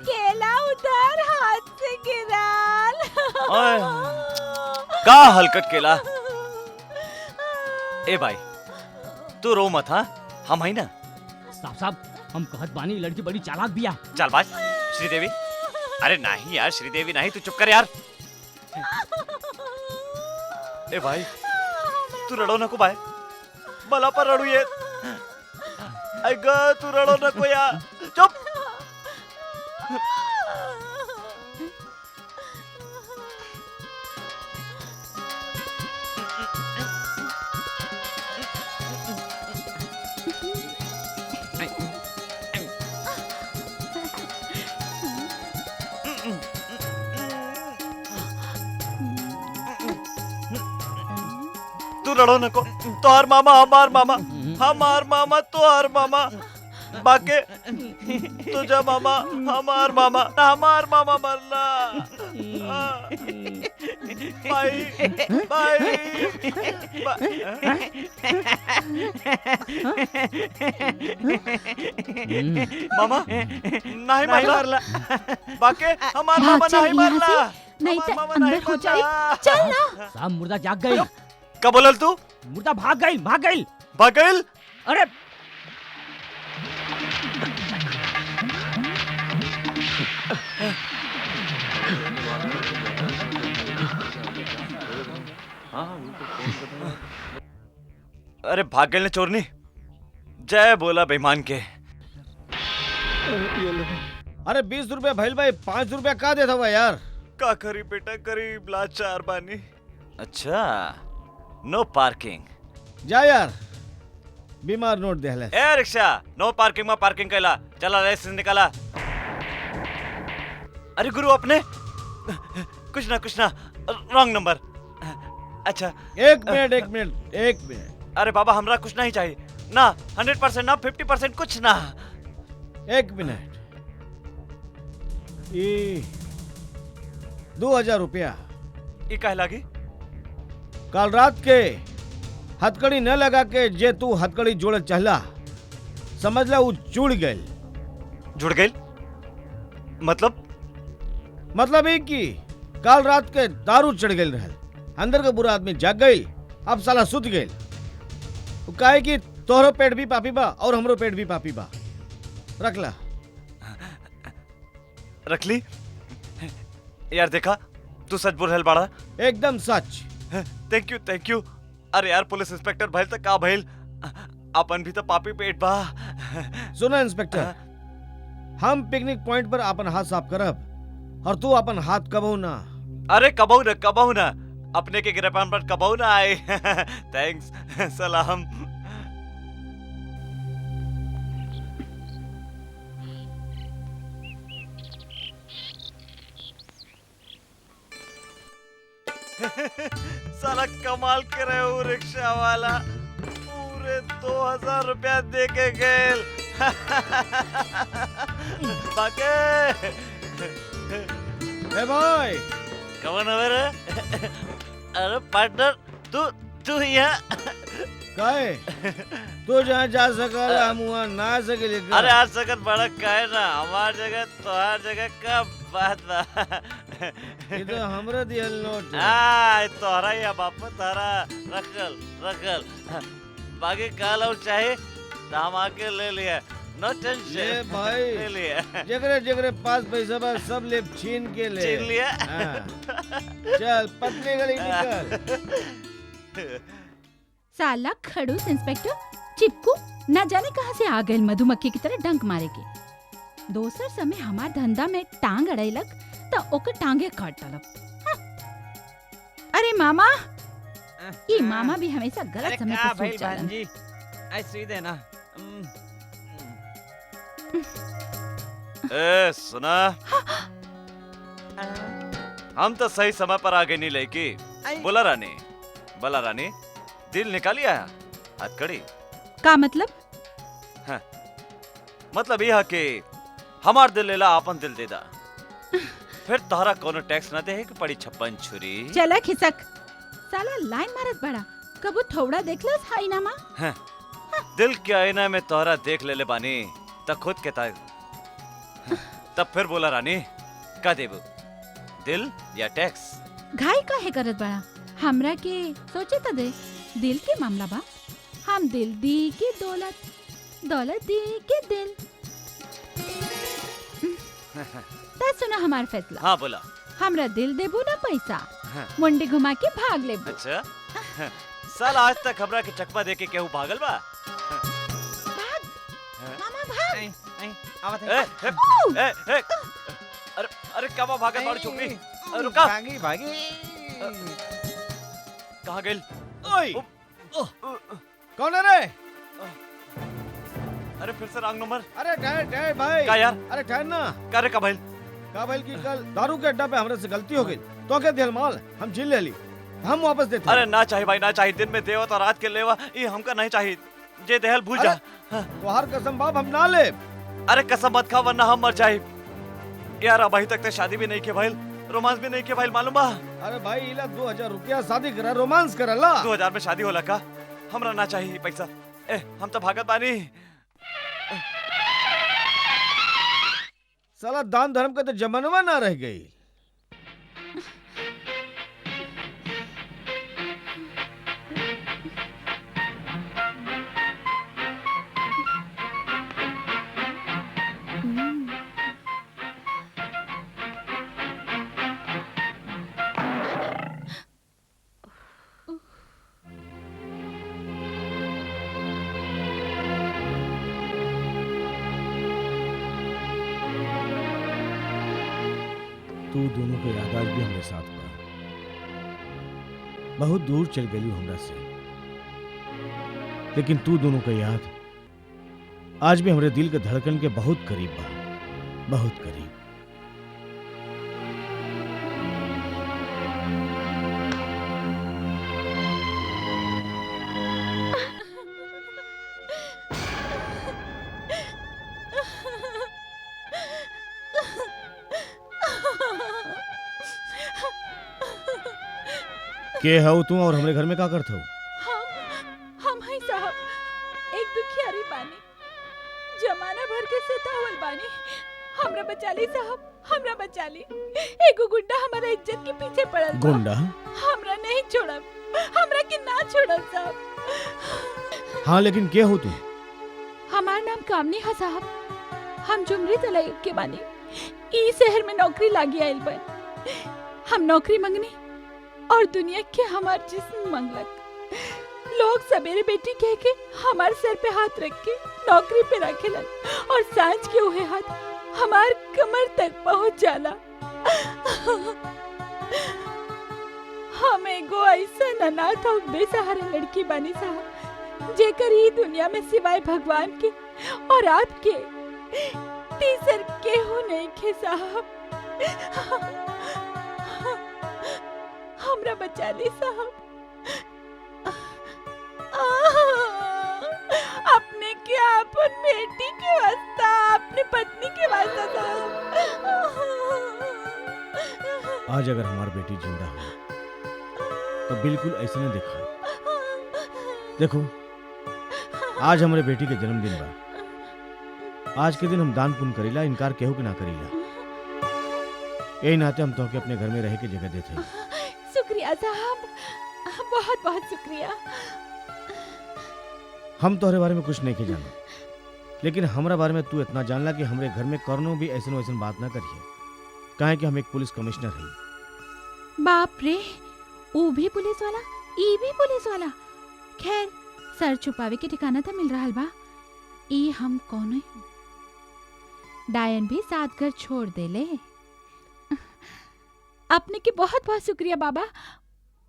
केला उधर हाथ से गिराल। का हलकट केला। ए भाई तू रो मत। हाँ हम है ना। साहब हम कहत बानी लड़की बड़ी चालाक बिया। चल बात श्रीदेवी। अरे नहीं यार श्रीदेवी नहीं, तू चुप कर यार। ए भाई तू रड़ो नको भाई, मला पर रड़ू ये। अगा तू रड़ो नको यार, चुप। तू रड़ो नको। तोहार मामा हमार मामा, हमार मामा तोहार मामा, बाके तुझा मामा हमार मामा, हमार मामा मरला। भाई मामा नहीं मरला, बाके हमार मामा नहीं मरला। नहीं तो अंदर हो जाए। चल ना। साहब मुर्दा जाग गई। कब बोलल तू? मुर्दा भाग गई। अरे अरे भाग गए चोरनी। जय बोला बेईमान के। अरे 20 रुपया भैल भाई, 5 रुपया का देता हुआ यार। का करी बेटा, करीब लाचार बानी। अच्छा नो पार्किंग। जा यार, बीमार नोट दे ले। ए रिक्शा नो पार्किंग में पार्किंग कैला। चला लाइसेंस निकाला। अरे गुरु अपने कुछ ना रॉन्ग नंबर। अच्छा एक मिनट। अरे बाबा हमरा कुछ नहीं चाहिए ना, 100% ना 50% कुछ ना। एक मिनट। 2000 रुपया ये कह लागी? कल रात के हथकड़ी न लगा के जे तू हथकड़ी जोड़े चहला, समझ ला वो जुड़ गई। जुड़ गई मतलब ये कि कल रात के दारू चढ़ गई रहल, अंदर का बुरा आदमी जाग गई, अब साला सुत गई। काहे कि तोहरो पेट भी पापी बा और हमरो पेट भी पापी बा। रख ला। रख ली यार। देखा तू सच बोल रहल बाड़ा। एकदम सच। Thank you. अरे यार पुलिस इंस्पेक्टर भइल त का भइल, अपन भी तो पापी पेट बा। सुना इंस्पेक्टर, हम पिकनिक पॉइंट पर अपन हाथ साफ करब और तू अपन हाथ कबो ना। अरे कबहू ना अपने के गिरपान पर कबहू ना आए। थैंक्स सलाम। साला कमाल करे वो रिक्शा वाला, पूरे 2000 रुपया दे के गए। बाके ए भाई कौन है रे? अरे पार्टनर तू यहाँ काहे तू जहाँ जा सकल हम वहाँ ना सके। अरे आज सकत बड़ा काहे ना, हमार जगह तोहार जगह का बात बा। ये तो हमरा दियल नोट है। हाँ तोहरा ही बाप तारा रखल बाकी काल और चाहे तो हम आके ले लिया, नो टेंशन। ले भाई ले लिया, जगरे पास पैसा बा सब ले छीन के ले। छीन लिया। हाँ। चल पतली गली निकल। साला खड़ूस इंस्पेक्टर चिपकू न जाने कहां से आ गए मधुमक्खी की तरह डंक मारे के। दोसर समय हमार धंधा में टांग अड़ैलक तो ओकर टांगे काट डालब। हाँ। अरे मामा, ये मामा भी हमेशा गलत समय पे सूझ जालन। जी ऐसे ही देना। ए सुना, हम तो सही समय पर आगे नहीं लेकी। बोला रानी दिल निकाली आया हथकड़ी का मतलब? हाँ। मतलब यह कि हमार दिल लेला आपन दिल दे दा, फिर तोहरा कोनो टैक्स ना दे कि पड़ी 56 छुरी। चला खिसक, साला लाइन मारत बड़ा, कबू थोड़ा देखलस हाई नामा। हाँ। दिल के आईना में तोहरा देख ले बानी त खुद के ता। तब फिर बोला रानी का देबू, दिल या टैक्स? घाई काहे करत बड़ा, हमरा के सोचे त दे। दिल के मामला बा, हम दिल दी के दौलत, दौलत दी के दिल। ता सुना हमार फैसला। हाँ बोला। हमरा दिल देबू ना पैसा, हाँ। मुंडी घुमा के भाग लेबू। अच्छा साल आज तक हमरा के चकमा दे के केहू भागल बा? भाग मामा भाग। आवत ए, है। ए, अरे क्या भागल बाड़ी छोकरी? रुका, भागी कहाँ गेल? ओए कौन है रे? अरे फिर से रॉन्ग नंबर। अरे ठहर भाई। का यार? अरे ठहर ना। का रे का भइल? काबिल की कल दारू के अड्डा पे हमरे से गलती हो गई, तो क्या दिल माल हम झील ले ली, हम वापस देते। अरे ना चाहिए भाई ना चाहिए, दिन में देवा तो रात के लेवा, ये हमका नहीं चाहिए। जे देहल भूल जा। तोहार कसम बाप हम ना ले। अरे कसम मत खा वरना हम मर जाए। यार अभी तक तो शादी भी नहीं के भाई, रोमांस भी नहीं के भाई, मालूम बा? अरे भाई इला 2000 रुपया शादी करा, रोमांस करला। 2000 में शादी होला का? हमरा ना चाहिए पैसा। ए हम तो भागत बानी। साला दान धर्म का तो जमानवा ना रह गई। तू दोनों के याद आज भी हमरे साथ बा। बहुत दूर चल गई हमरा से, लेकिन तू दोनों का याद आज भी हमरे दिल के धड़कन के बहुत करीब बा, बहुत करीब। के हो तू और हमरे घर में का करत हो? हम है साहब, एक दुखियारी बानी, जमाना भर के सतावल बानी। हमरा बचा ली साहब, हमरा बचा ली। एगो गुंडा हमारा इज्जत के पीछे पड़ल बा। गुंडा? हमरा नहीं छोड़ब, हमरा के ना छोड़ब साहब। हाँ लेकिन के हो तू? हमार नाम कामनी है साहब, हम जुमरी तलाई के बानी। ई शहर में नौकरी लागी आइल बन। हम नौकरी मंगनी और दुनिया के हमार जिस्म मंगलक। लोग सवेरे बेटी कह के हमारे सर पे हाथ रख के नौकरी पे रखेलन और सांझ के उहे हाथ हमार कमर तक पहुंच जाला। हम एगो ऐसा अनाथ और बेसहारा लड़की बनी साहब, जेकर ई दुनिया में सिवाय भगवान के और आपके तीसर केहू नहीं खे साहब। हमरा बचा ली साहब। अपने के अपन बेटी के वास्ता, अपने पत्नी के वास्ता साहब। आज अगर हमारी बेटी जिंदा हो तो बिल्कुल ऐसे नहीं देखा। देखो, आज हमारे बेटी के जन्मदिन बा। आज के दिन हम दान पुण्य करीला, इनकार केहू के ना करीला। यही नाते हम तो के अपने घर में रह के जगह देते हैं। शुक्रिया साहब, बहुत बहुत शुक्रिया। हम तोहरे बारे में कुछ नहीं के जाना, लेकिन हमरा बारे में तू इतना जानला कि हमरे घर में करनो भी ऐसे वैसन बात ना करिए, काहे कि हम एक पुलिस कमिश्नर हैं। बाप रे, वो भी पुलिस वाला, ई भी पुलिस वाला। खैर, सर छुपावे के ठिकाना तो मिल रहा बा। ई हम कौन डायन भी साथ घर छोड़ देले। अपने के बहुत बहुत शुक्रिया बाबा,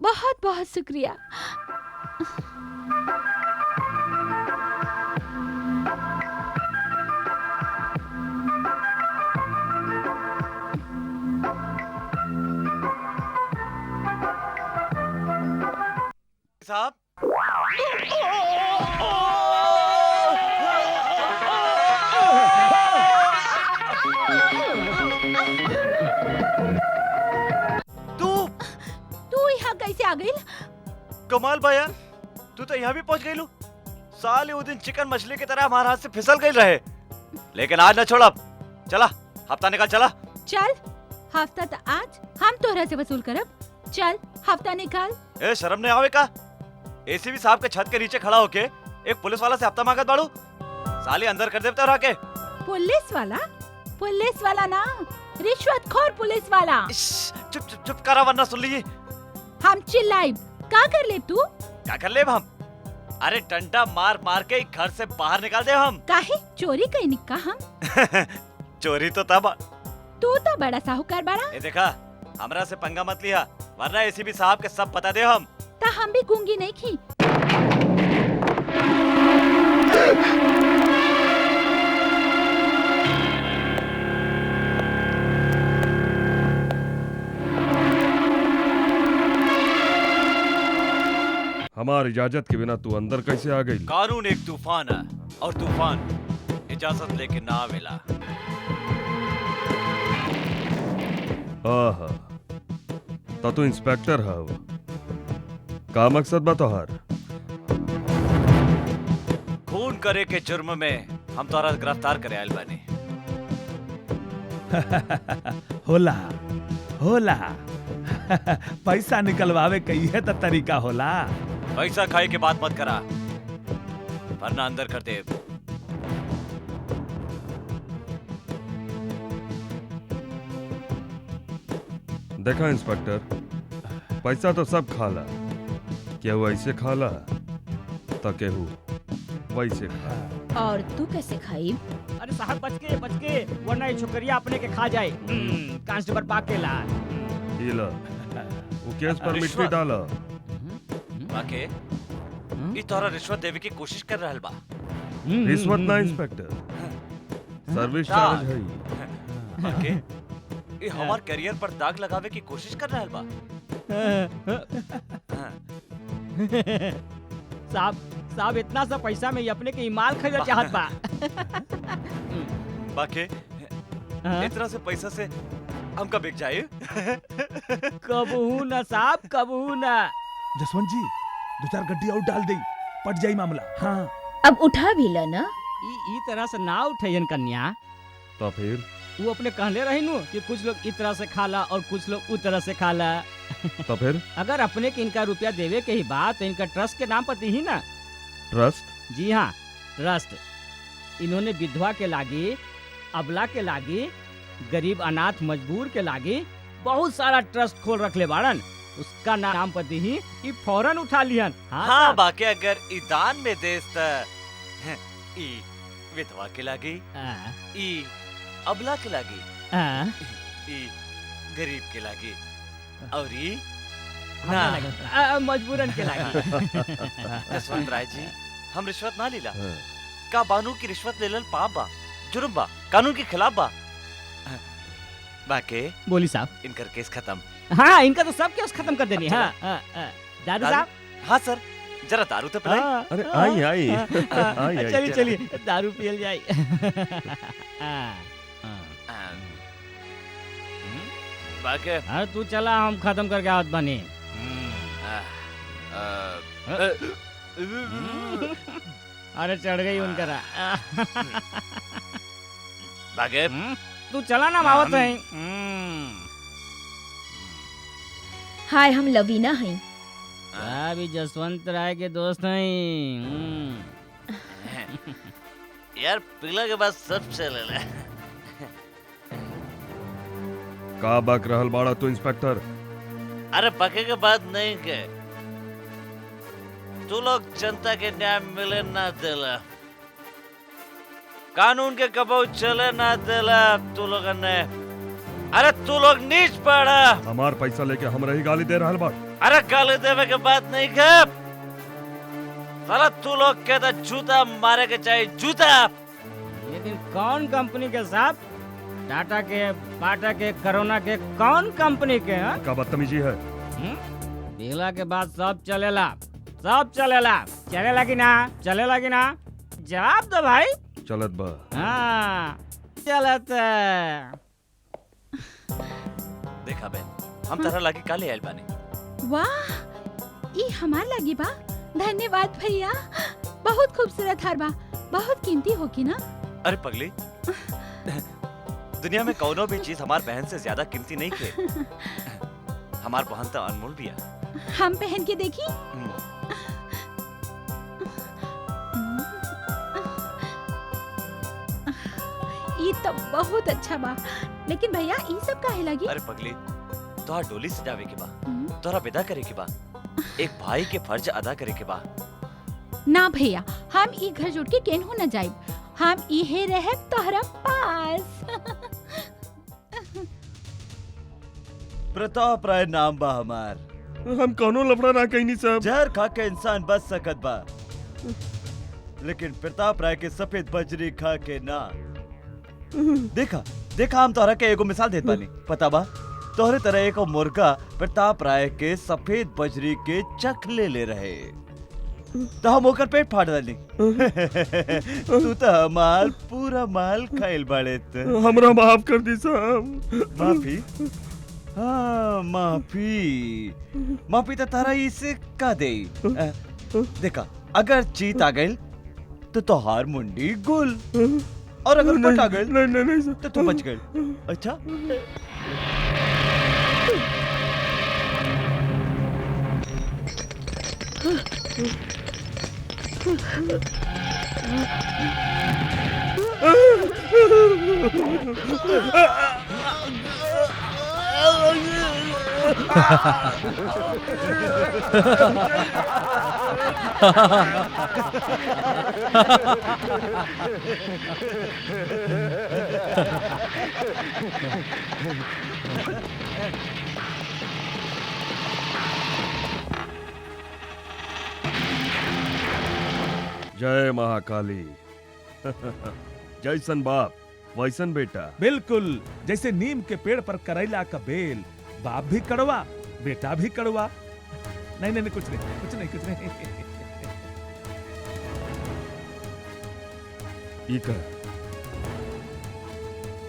बहुत बहुत शुक्रिया। साहब, तू यहाँ कैसे आ गई? कमाल भाई यार, तू तो यहाँ भी पहुँच गई लू। साले वो दिन चिकन मछली की तरह हमारे हाथ से फिसल गई रहे, लेकिन आज न छोड़ा। चला हफ्ता निकाल। चला चल, हफ्ता तो आज हम तोहरा से वसूल करब। चल हफ्ता निकाल। ए शर्म नहीं आवे का? एसीबी साहब के छत के नीचे खड़ा होके एक पुलिस वाला से हफ्ता मांगत बाड़ू। साले अंदर कर देते रह के। पुलिस वाला? पुलिस वाला ना, रिश्वतखोर पुलिस वाला। चुप चुप चुप करा, वरना सुन लीजिए। हम चिल्लाइब, का कर ले तू? क्या कर ले हम? अरे डंडा मार मार के घर से बाहर निकाल दे हम। काहे चोरी कई निक्का हम? चोरी तो तब। तू तो बड़ा साहूकार बड़ा। ये देखा, हमरा से पंगा मत लिया, वरना एसीबी साहब के सब बता दे हम। ता हम भी गूंगी नहीं खी। हमारी इजाजत के बिना तू अंदर कैसे आ गई? कानून एक तूफान है और तूफान इजाजत लेके ना आवेला। आहा, ता तू इंस्पेक्टर हव। का मकसद बा तोहार? खून करे के जुर्म में हम तोरा गिरफ्तार करे आयल बानी। होला होला पैसा निकलवावे के इहे त तरीका होला। पैसा खाए के बात मत करा, वरना अंदर कर दे। देखा इंस्पेक्टर, पैसा तो सब खाला, केहू ऐसे खाला तो केहू वैसे खाला। और तू कैसे खाई? अरे साहब बच के, वरना ये छोकरिया अपने के खा जाए। कांस्टेबल पाकेला। ये ला, वो केस पर मिट्टी डाला। बाके ई तोरा रिश्वत देवे की कोशिश कर रहल बा। रिश्वत ना इंस्पेक्टर, सर्विस चार्ज है। बाके ई हमार करियर पर दाग लगावे की कोशिश कर रहल बा। साहब इतना सा पैसा में ये अपने के इमाल खरीद चाहत बा। बाके इतना से पैसा से हमका बिक जाए। कबहू ना साहब, कबहू ना। जसवंत जी, 2-4 गड्डी और डाल दे, पट जाई मामला। हाँ, अब उठा भी ला ना। ई तरह से ना उठैन कन्या। तो फिर वो अपने कहले रही नु कि कुछ लोग इस तरह से खाला और कुछ लोग उस तरह से खाला। तो फिर अगर अपने के इनका रुपया देवे के ही बात, तो इनका ट्रस्ट के नाम पर दी ही ना। ट्रस्ट? जी हाँ, ट्रस्ट। इन्होंने विधवा के लागी, अबला के लागी, गरीब अनाथ मजबूर के लागी बहुत सारा ट्रस्ट खोल रख ले बाड़न। उसका नाम पर दी ही ई फौरन उठा लियन। हाँ बाकी अगर ई दान में देस त ई विधवा के लागी, ई अबला के लागी, हाँ, ई गरीब के लागी, और ई हमरा ना लगे, मजबूरन के लागी। जसवंत राय जी, हम रिश्वत ना लीला। का बानू की रिश्वत लेलन पाप बा, जुर्म बा, कानून के खिलाफ बा। बाके बोली साहब। इनकर केस खत्म। हाँ, इनका तो सब केस खत्म कर देनी। हाँ, दारू साहब। हाँ सर, जरा दारू तो पिलाई। हाँ, अरे हाँ, आई आई हाँ, हाँ, आई आई चलिए चलिए दारू पियल जाए। बाके अरे तू चला, हम खत्म करके आवत बानी। अरे चढ़ गई उनकरा। बाके तू चला ना, आवत है। हाय, हम लवीना हैं। अभी जसवंत राय के दोस्त हैं। यार पिला के बाद सब चलेला। का बक रहल बाड़ा तू इंस्पेक्टर? अरे पके के बाद नहीं के तू लोग जनता के न्याय मिले ना देला, कानून के कबू चले ना देला तू लोग ने। अरे तू लोग नीच पड़ा। हमार पैसा लेके हमरा ही गाली दे रहल बाड़। अरे गाली देवे के बात नहीं के साला तू लोग के तो जूता मारे के चाहिए, जूता। लेकिन कौन कंपनी के साहब? टाटा के, बाटा के, कोरोना के, कौन कंपनी के? हाँ? का बदतमीजी है? बिगला के बाद सब चलेला, सब चलेला। चलेला कि ना? चलेला कि ना? जवाब दो भाई। चलत बा। हाँ, चलत है। देखा बहन, हम तरह लागे काले आयल बानी। वाह, ई हमार लगी बा। धन्यवाद भैया, बहुत खूबसूरत हार बा, बहुत कीमती होगी ना? अरे पगली, दुनिया में कौनो भी चीज हमार बहन से ज्यादा कीमती नहीं के। हमार बहन तो अनमोल भी है। हम पहन के देखी। ये तो बहुत अच्छा बा, लेकिन भैया ये सब काहे लगी? अरे पगली, तोहर डोली सजावे के बा, तोहरा विदा करे के बा, एक भाई के फर्ज अदा करे के बा। ना भैया, हम ई घर जोड़ के केनहू न जाइब, हम इहे रहे तोहरा पास। प्रताप राय नाम बा हमार। हम कोनो लफड़ा ना कहनी सब। जहर खा के इंसान बच सकत बा, लेकिन प्रताप राय के सफेद बजरी खा के ना। देखा देखा, हम तोहरा के एगो मिसाल देत बानी। पता बा, तोहरे तरह एक मुर्गा प्रताप राय के सफेद बजरी के चख ले रहे, तो हम ओकर पेट फाड़ डाली। तू तो हमार पूरा माल खाइल बाड़े। हमरा माफ कर दी साहब। माफी? हाँ, माफी माफी तो तारा इसे का दे। देखा, अगर जीत आ गई तो तोहार मुंडी गुल, और अगर पट आ गई नहीं तो तू बच गई। अच्छा, जय महाकाली। जैसन बाप वैसन बेटा। बिल्कुल, जैसे नीम के पेड़ पर करैला का बेल, बाप भी कड़वा बेटा भी कड़वा। नहीं नहीं नहीं, कुछ नहीं कुछ नहीं कुछ नहीं। ई कर,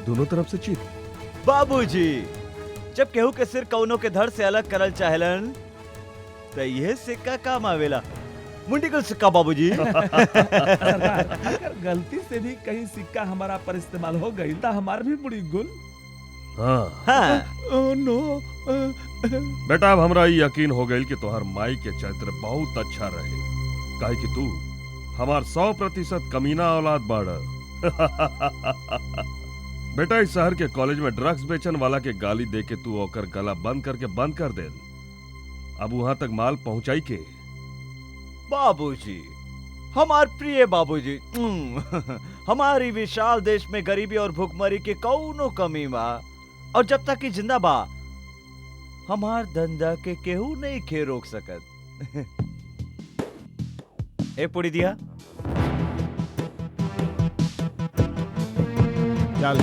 दोनों तरफ से चीत। बाबूजी, जब केहू के सिर कौनो के धड़ से अलग करल चाहेलन तो यह सिक्का काम आवेला। मुंडी का सिक्का बाबूजी। सरदार, अगर गलती से भी कहीं सिक्का हमारा पर इस्तेमाल हो गई तो हमारा भी मुड़ी गुल। हाँ। Oh no. बेटा, अब हमरा ई यकीन हो गई कि तोहर माई के चरित्र बहुत अच्छा रहे, काहे कि तू हमार 100% कमीना औलाद बाड़ा। बेटा, इस शहर के कॉलेज में ड्रग्स बेचन वाला के गाली दे के तू ओकर गला बंद करके बंद कर दे। अब वहां तक माल पहुंचाई के। बाबूजी, हमार प्रिय बाबूजी, हमारी विशाल देश में गरीबी और भूखमरी की कौनो कमी बा, और जब तक कि जिंदा बा हमार धंधा के केहू नहीं खे रोक सकत। ए पुड़ी दिया चल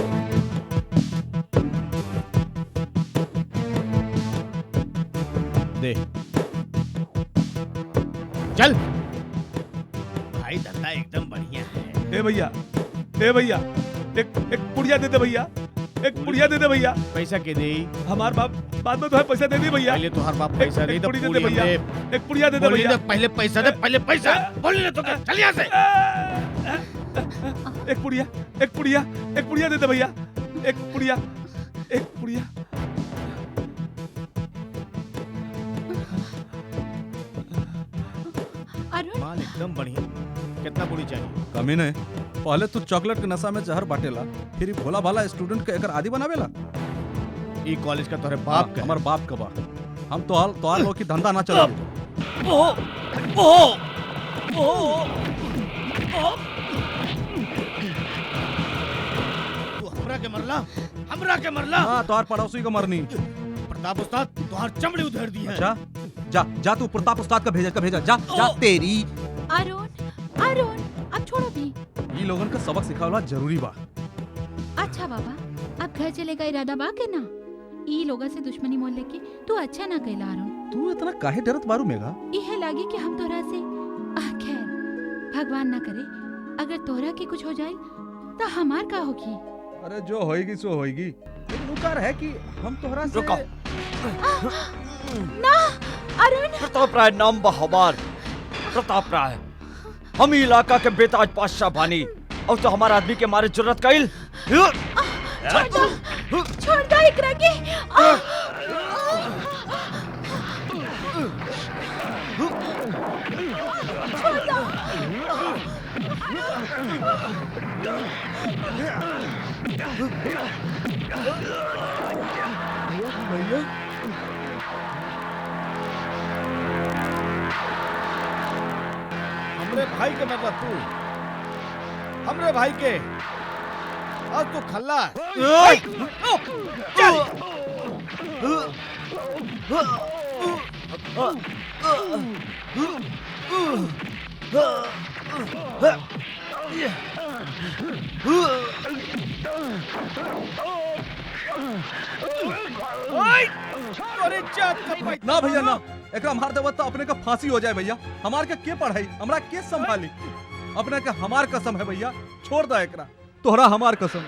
दे चल भाई, धंधा एकदम बढ़िया है। ए भैया, ए भैया, एक पुड़िया दे दे भैया, एक पुड़िया दे दे भैया। पैसा के दे? हमार बाप बाद में तो है पैसा दे दी भैया। पहले तुहार बाप पैसा दे, एक तो पुड़ी दे पूरी दे भैया, दे। एक पुड़िया दे दे बोली भैया। दे, पहले पैसा दे, पहले पैसा बोली ना तो क्या? चल यहाँ से। एक पुड़िया, एक पुड़िया, एक पुड़िया दे दे भैया, एक पुड़िया, एक पुड़िया। माल एकदम बढ़िया। कितना पूरी चाहिए? कमी नहीं। पहले तू चॉकलेट के नशा में जहर बाटेला, फिर भोला भाला स्टूडेंट के एकर आदि बनावेला। ई कॉलेज का तोरे बाप का? हमार बाप का बा। हम तो लोग की धंधा ना चला। तू हमरा के मरला, हमरा के मरला। हाँ, तोहार पड़ोसी को मरनी। प्रताप उस्ताद तोहार चमड़ी उधेड़ दी है। अच्छा, जा जा तू प्रताप उस्ताद का भेजा जा जा तेरी। अरुण, अरुण, अब छोड़ो भी। ये लोगन का सबक सिखावला जरूरी बा। अच्छा बाबा, अब घर चलेगा इरादा बा के ना? ई लोगा से दुश्मनी मोल लेके तू अच्छा ना कहला अरुण। तू इतना काहे डरत बारू मेघा? इहे लागे कि हम तोरा से खैर भगवान ना करे, अगर तोरा के कुछ हो जाए तो हमार का होगी? अरे जो होएगी सो होएगी। लेकिन उकार है कि हम तोहरा से रुको। ना अरुण। प्रताप राय नाम बा हमार, प्रताप राय। हम ही इलाका के बेताज बादशाह बानी, और तो हमारे आदमी के मारे जरूरत कइल। छोड़ दो इकरा के। भैया हमरे भाई के मतलब तू, हमरे भाई के आज तू खल्ला है। चल। ना भैया ना, एकरा मार देव तो अपने का फांसी हो जाए भैया। हमार के पढ़ाई हमरा के संभाली? अपने का हमार कसम है भैया, छोड़ दो एकरा। तोहरा हमार कसम।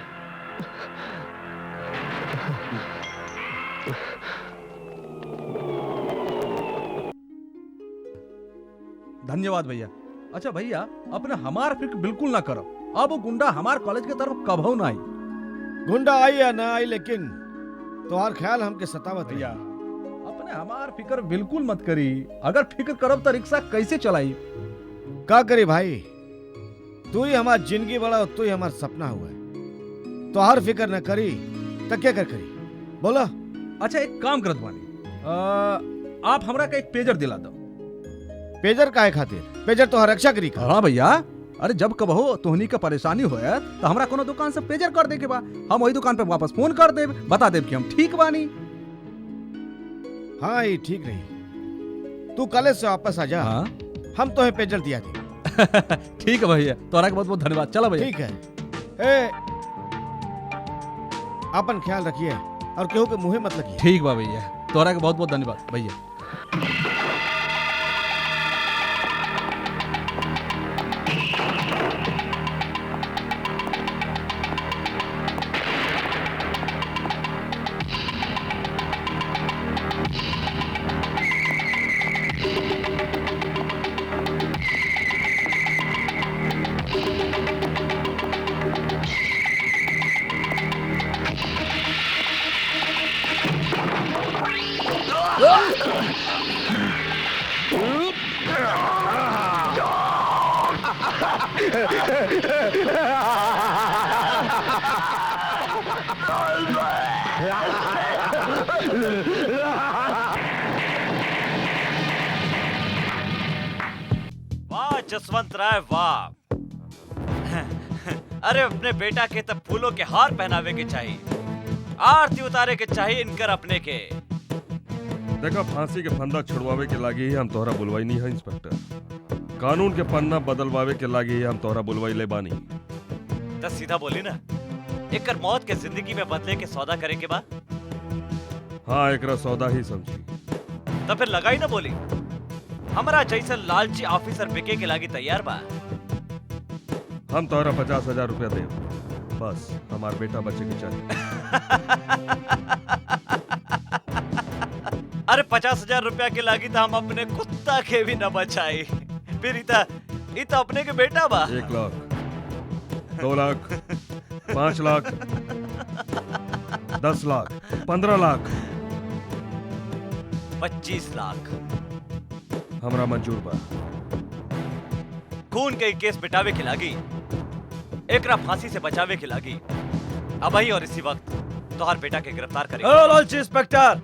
धन्यवाद भैया। अच्छा भैया, अपने हमार फिक्र बिल्कुल ना करो। अब वो गुंडा हमार कॉलेज के तरफ कभू ना आई। गुंडा आई या ना आई, लेकिन तुम्हार ख्याल हमके सतावत भैया। अपने हमार फिक्र बिल्कुल मत करी। अगर फिक्र करब तो रिक्शा कैसे चलाई? का करी भाई, तू ही हमार जिंदगी बड़ा, तू ही हमार सपना हुआ है। तो हर फिक्र न करी तो क्या कर करी बोला? अच्छा एक काम करत बानी, आप हमरा का एक पेजर दिला दो। पेजर काहे खातिर? पेजर तो रक्षा करी का। हाँ भैया, अरे जब कबहो तोहनी का परेशानी होए तो हमरा कोनो दुकान से पेजर कर दे के बा, हम वही दुकान पे वापस फोन कर देब, बता देब कि हम ठीक बानी। हाँ ये ठीक रही। तू कॉलेज से वापस आ जा। हाँ? हम तो पेजर दिया थे। ठीक है भैया, तोरा के बहुत बहुत धन्यवाद। चलो भैया। ठीक है। ए, अपन ख्याल रखिए और केहू के मुँहे मत लगिए। ठीक बा भैया, तोरा के बहुत बहुत धन्यवाद भैया। वाह जसवंत राय वाह। अरे अपने बेटा के तब फूलों के हार पहनावे के चाहिए, आरती उतारे के चाहिए इनकर अपने के। देखा फांसी के फंदा छुड़वावे के लागे ही हम तोहरा बुलवाई नहीं है इंस्पेक्टर। कानून के पन्ना बदलवावे के लागे ही हम तोहरा बुलवाई ले बानी। तो सीधा बोली ना, एकर मौत के जिंदगी में बदले के सौदा करे के बाद। हाँ एकरा सौदा ही समझी। तो फिर लगाई ना बोली, हमारा जैसा लालची ऑफिसर बिके के लागी तैयार बा। हम तोहरा 50,000 रुपया दे, बस हमार बेटा बचे के चाहिए। अरे 50,000 रुपया के लागी तो हम अपने कुत्ता के भी न बचाई। फिर इता अपने के बेटा बा। 1 लाख, 2 लाख, 5 लाख, 10 लाख, 15 लाख, 25 लाख हमरा मंजूर बा। खून के केस मिटावे के लागी, एकरा फांसी से बचावे के लागी अबही और इसी वक्त तोहर बेटा के गिरफ्तार करेंगे। लालची इंस्पेक्टर,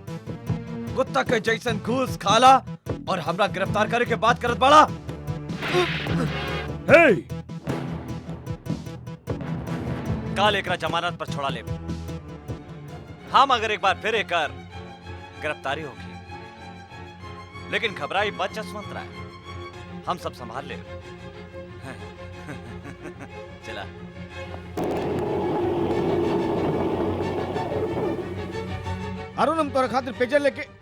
कुत्ता के जैसन घूस खाला और हमरा गिरफ्तार करे के बात करत बड़ा। हे! काल एकरा जमानत पर छोड़ा ले। हम अगर एक बार फिर एकर गिरफ्तारी होगी, लेकिन घबराई मत जसवंत राय, हम सब संभाल ले। चला। अरुण हम तोरा खातिर पेजर लेके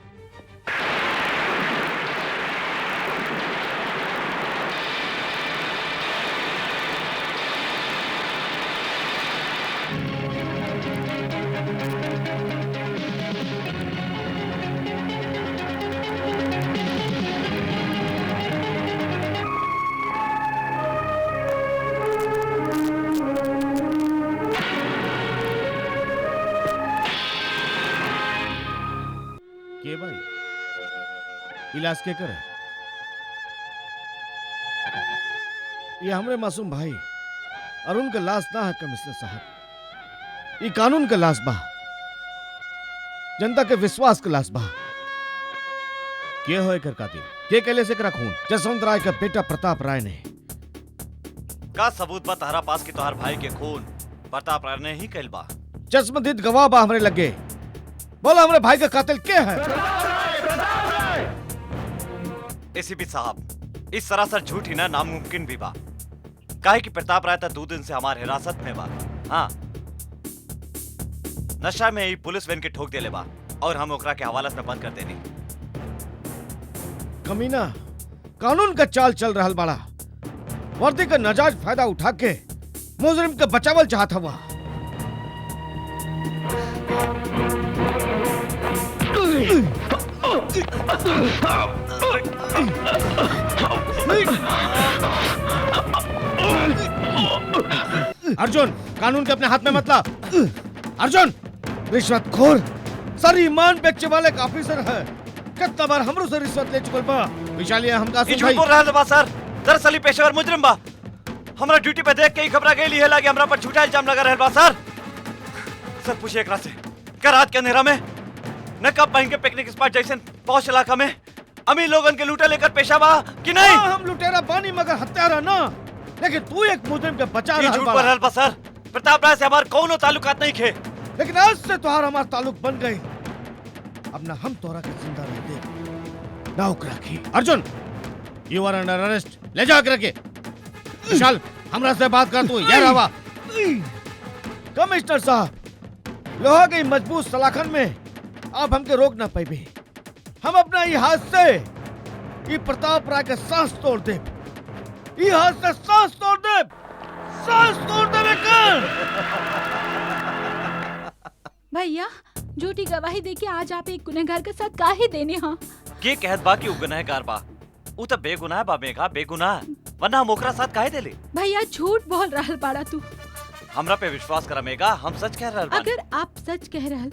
के भाई इलाज के करे? ये हमरे मासूम भाई अरुण का लाश ना है कमिश्नर साहब, ये कानून का लाश बा, जनता के विश्वास का लाश बा। के हो एकर कातिल? के कैले से करा खून? जसवंत राय का बेटा प्रताप राय ने। का सबूत बा तहरा पास की तोहर भाई के खून प्रताप राय ने ही कैल बा? चश्मदीद गवाह बा हमरे लगे। बोला हमरे भाई का कातिल के है? एसीपी साहब, इस सरासर झूठ ही ना नामुमकिन भी बा। काहे कि प्रताप राय 2 दिन से हमारे हिरासत में बा। हाँ, नशा में ही पुलिस वैन के ठोक देले बा और हम ओकरा के हवालात में बंद कर देनी। कमीना कानून का चाल चल रहा बड़ा, वर्दी का नाजायज फायदा उठा के मुजरिम के बचावल चाहता हुआ। अर्जुन, कानून के अपने हाथ में मत ला। अर्जुन, रिश्वतखोर, सर ईमान बेचने वाले का ऑफिसर है। कितना बार हमरो से रिश्वत ले चुकल बा। विशाली हमका ई झूठ बोल रहल बा सर। दरअसल ई पेशेवर मुजरिम बा। हमरा ड्यूटी पे देख के ही घबरा गई है, लागे हमरा पर झूठा इल्जाम लगा रहल बा सर। सर पूछे एकरा से, क्या रात के अंधेरा में नकाब पहन के पिकनिक स्पॉट जैसे पौष इलाका में अमीर लोगन के लूटा लेकर पेशा बा कि नहीं? हम लुटेरा बानी मगर हत्यारा ना। लेकिन तू एक मुजरिम के बचा ई झूठ बोल रहल बा सर। प्रताप राय से हमार कोनो ताल्लुकात नहीं खे। लेकिन आज से तुम्हारा हमारा ताल्लुक बन गए। अब ना हम तोरा के जिंदा रह दे ना ओकरा की। Arjun, you are under arrest. ले जा के रखे। विशाल, हमरा से बात कर तू। यार हवा कमिश्नर साहब, लोहा की मजबूत सलाखन में आप हमके रोक ना पाइबे। हम अपना ये हाथ से ये प्रताप राय के सांस तोड़ दे। ये हाथ से सांस तोड़ दे, सांस तोड़ दे कर। भैया, झूठी गवाही देके आज आप एक गुनहगार के साथ काहे देने हाँ? के कहत बा कि उ गुनहगार बा? उ त बेगुनाह बा मेघा, बेगुनाह। वरना हम ओकरा साथ काहे देले? भैया झूठ बोल रहल बाड़ा तू। हमरा पे विश्वास करा मेघा, हम सच कह रहल बानी। अगर आप सच कह रहल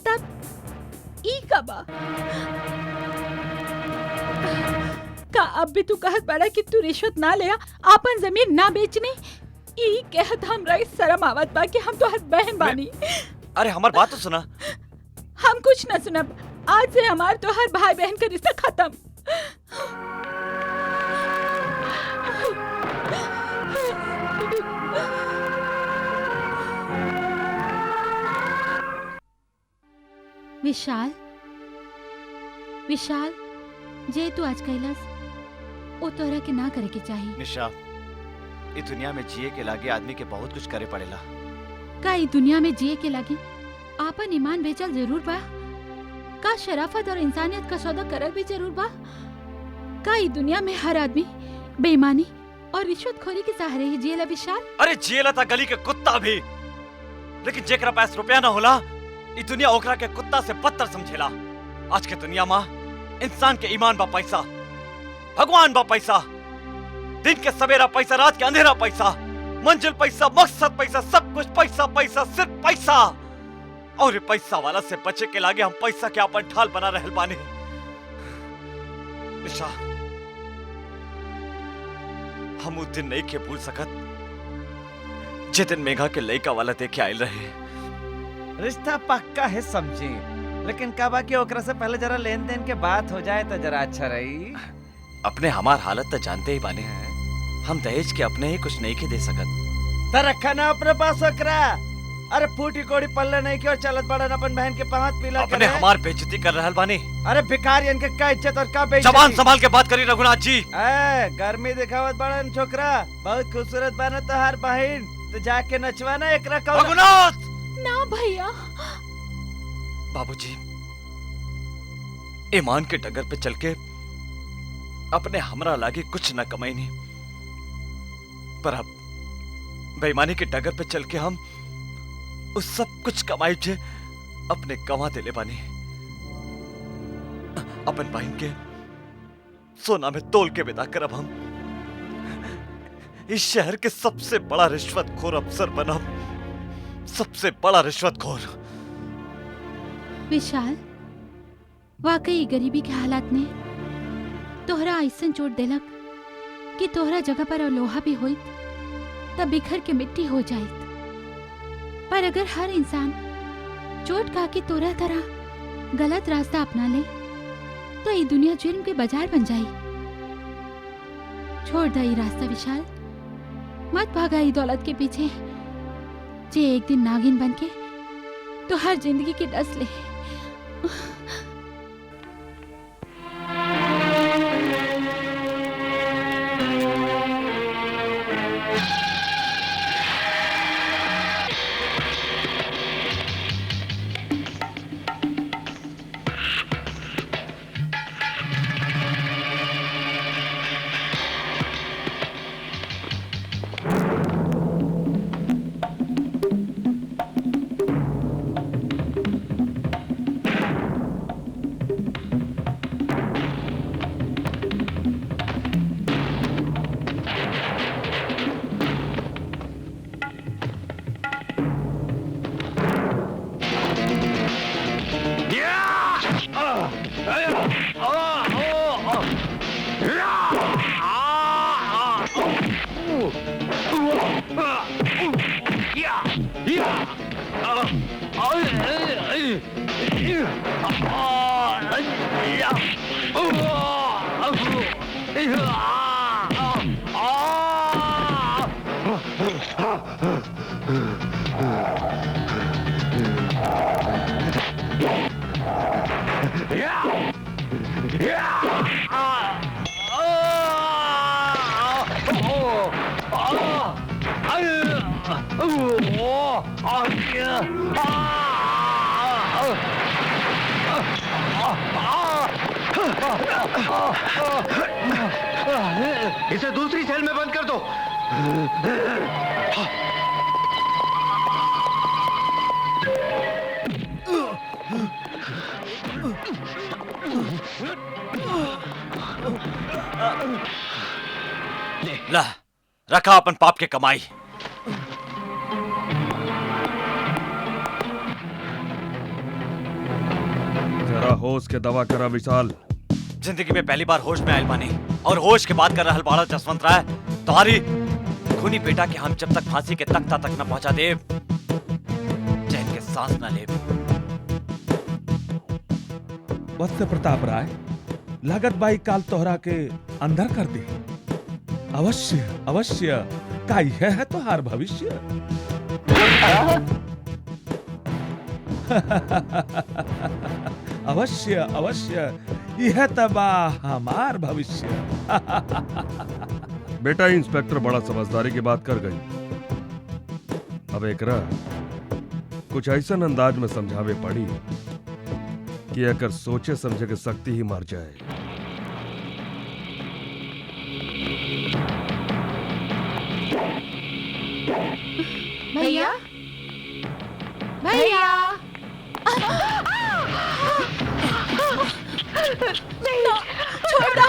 तब ई का बा? का अब भी तू कहत बाड़ा कि तू रिश्वत ना ले, आपन जमीन ना बेचने? ई कहत हमरा शर्म आवत बा कि हम तो हर बहन बानी। अरे हमार बात तो सुना। हम कुछ न सुनब। आज से हमार तो हर भाई बहन का रिश्ता खत्म। विशाल विशाल जे तू आज कैलाश ओ तोहरा के ना करे के चाहिए। निशा, इस दुनिया में जिए के लागे आदमी के बहुत कुछ करे पड़ेला। का ई दुनिया में जिए के लागी आपन ईमान बेचल जरूर बा? का शराफत और इंसानियत का सौदा करल भी जरूर बा? का ई दुनिया में हर आदमी बेईमानी और रिश्वतखोरी के सहारे ही जिएला विशाल? अरे जिएला था गली के कुत्ता भी, लेकिन जेकरा पास रुपया ना होला ई दुनिया ओकरा के कुत्ता से बदतर समझेला। आज के दुनिया में इंसान के ईमान बा पैसा, भगवान बा पैसा, दिन के सवेरा पैसा, रात के अंधेरा पैसा, मंजिल पैसा, मकसद पैसा, सब कुछ पैसा पैसा, सिर्फ पैसा। और ये पैसा वाला से बचे के लागे हम पैसा के अपन ढाल बना रहल बानी। निशा, हम उस दिन नहीं के भूल सकत जिस दिन मेघा के लड़का वाला देखे आयल रहे। रिश्ता पक्का है समझी, लेकिन कब कि ओकरा से पहले जरा लेन देन के बात हो जाए तो जरा अच्छा रही। अपने हमार हालत तो जानते ही बाने, हम दहेज के अपने ही कुछ नहीं के दे सकत। तो रखा ना अपने पास ओकरा। अरे फूटी कोड़ी पल्ले नहीं की और चलत बड़न अपन बहन के पांच पीला अपने हमार बेइज्जती कर रहल बानी। अरे भिखारी इनके का इज्जत और का बेइज्जती। जबान संभाल के बात करी रघुनाथ जी। गर्मी दिखावत बड़न छोकरा, बहुत खूबसूरत बना तोहार बहन, तो जाके नचवाना एकरा का। रघुनाथ! ना भैया। बाबूजी, ईमान के डगर पे चल के अपने हमरा लागे कुछ न कमाई नहीं, पर अब बेईमानी के डगर पे चल के हम उस सब कुछ कमाई जे अपने कमा देले बानी। अपन बहन के सोना में तोल के विदा करब हम। इस शहर के सबसे बड़ा रिश्वतखोर अफसर बनब, सबसे बड़ा रिश्वतखोर। विशाल, वाकई गरीबी के हालात ने तोहरा ऐसन चोट देलक कि तोहरा जगह पर लोहा भी होई तब बिखर के मिट्टी हो जाए। पर अगर हर इंसान चोट खा के तोरा तरह गलत रास्ता अपना ले तो ये दुनिया जुर्म के बाजार बन जाई। छोड़ दे ये रास्ता विशाल, मत भागा ये दौलत के पीछे जे एक दिन नागिन बन के तो हर जिंदगी की डस ले। इसे दूसरी सेल में बंद कर दो। ला, रखा अपन पाप के कमाई। जरा होश के दवा करा विशाल। जिंदगी में पहली बार होश में आयल बानी और होश के बात कर रहल बाड़ा जसवंत राय। तुम्हारी खूनी बेटा के हम जब तक फांसी के तख्ता तक न पहुंचा दे चैन के सांस न ले। वत्स प्रताप राय, लागत बाई काल तोहरा के अंदर कर दे। अवश्य अवश्य, का यह है तोहार भविष्य? अवश्य अवश्य, यह तबा हमार भविष्य। बेटा इंस्पेक्टर बड़ा समझदारी की बात कर गई। अब एकरा कुछ ऐसा अंदाज में समझावे पड़ी कि अगर सोचे समझे के शक्ति ही मर जाए। भैया भैया नहीं छोड़ दो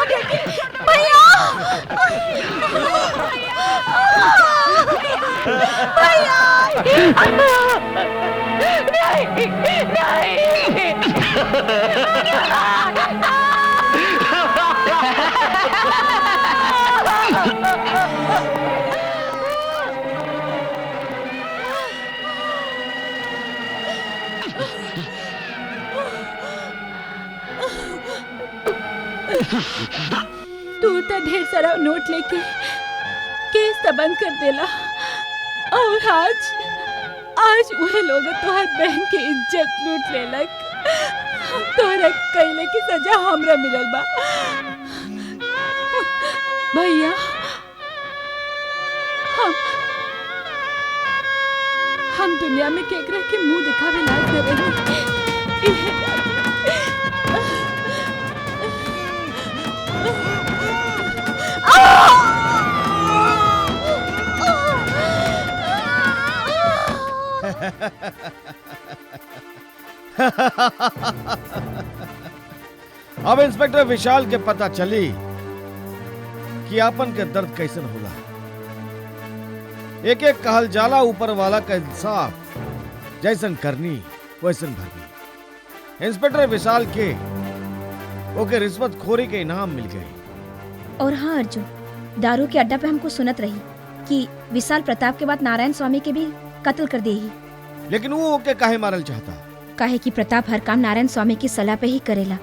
भैया भैया तू तो ढेर सारा नोट लेके केस तो बंद कर देला और आज वह लोग तोहर बहन के इज्जत लूट लेलक। तोहरा कैले की सजा हमरा मिलल बा। भैया हम दुनिया में केकरा के मुंह दिखावे लायक न रही। अब इंस्पेक्टर विशाल के पता चली कि आपन के दर्द कैसन होला। एक एक कहल जाला ऊपर वाला का इंसाफ, जैसन करनी वैसन भरनी। इंस्पेक्टर विशाल के ओके रिश्वत खोरी के इनाम मिल गए। और हाँ अर्जुन, दारू के अड्डा पे हमको सुनत रही कि विशाल प्रताप के बाद नारायण स्वामी के भी कत्ल कर देही। लेकिन वो ओके काहे मारल चाहता? काहे कि प्रताप हर काम नारायण स्वामी की सलाह पे ही करेला।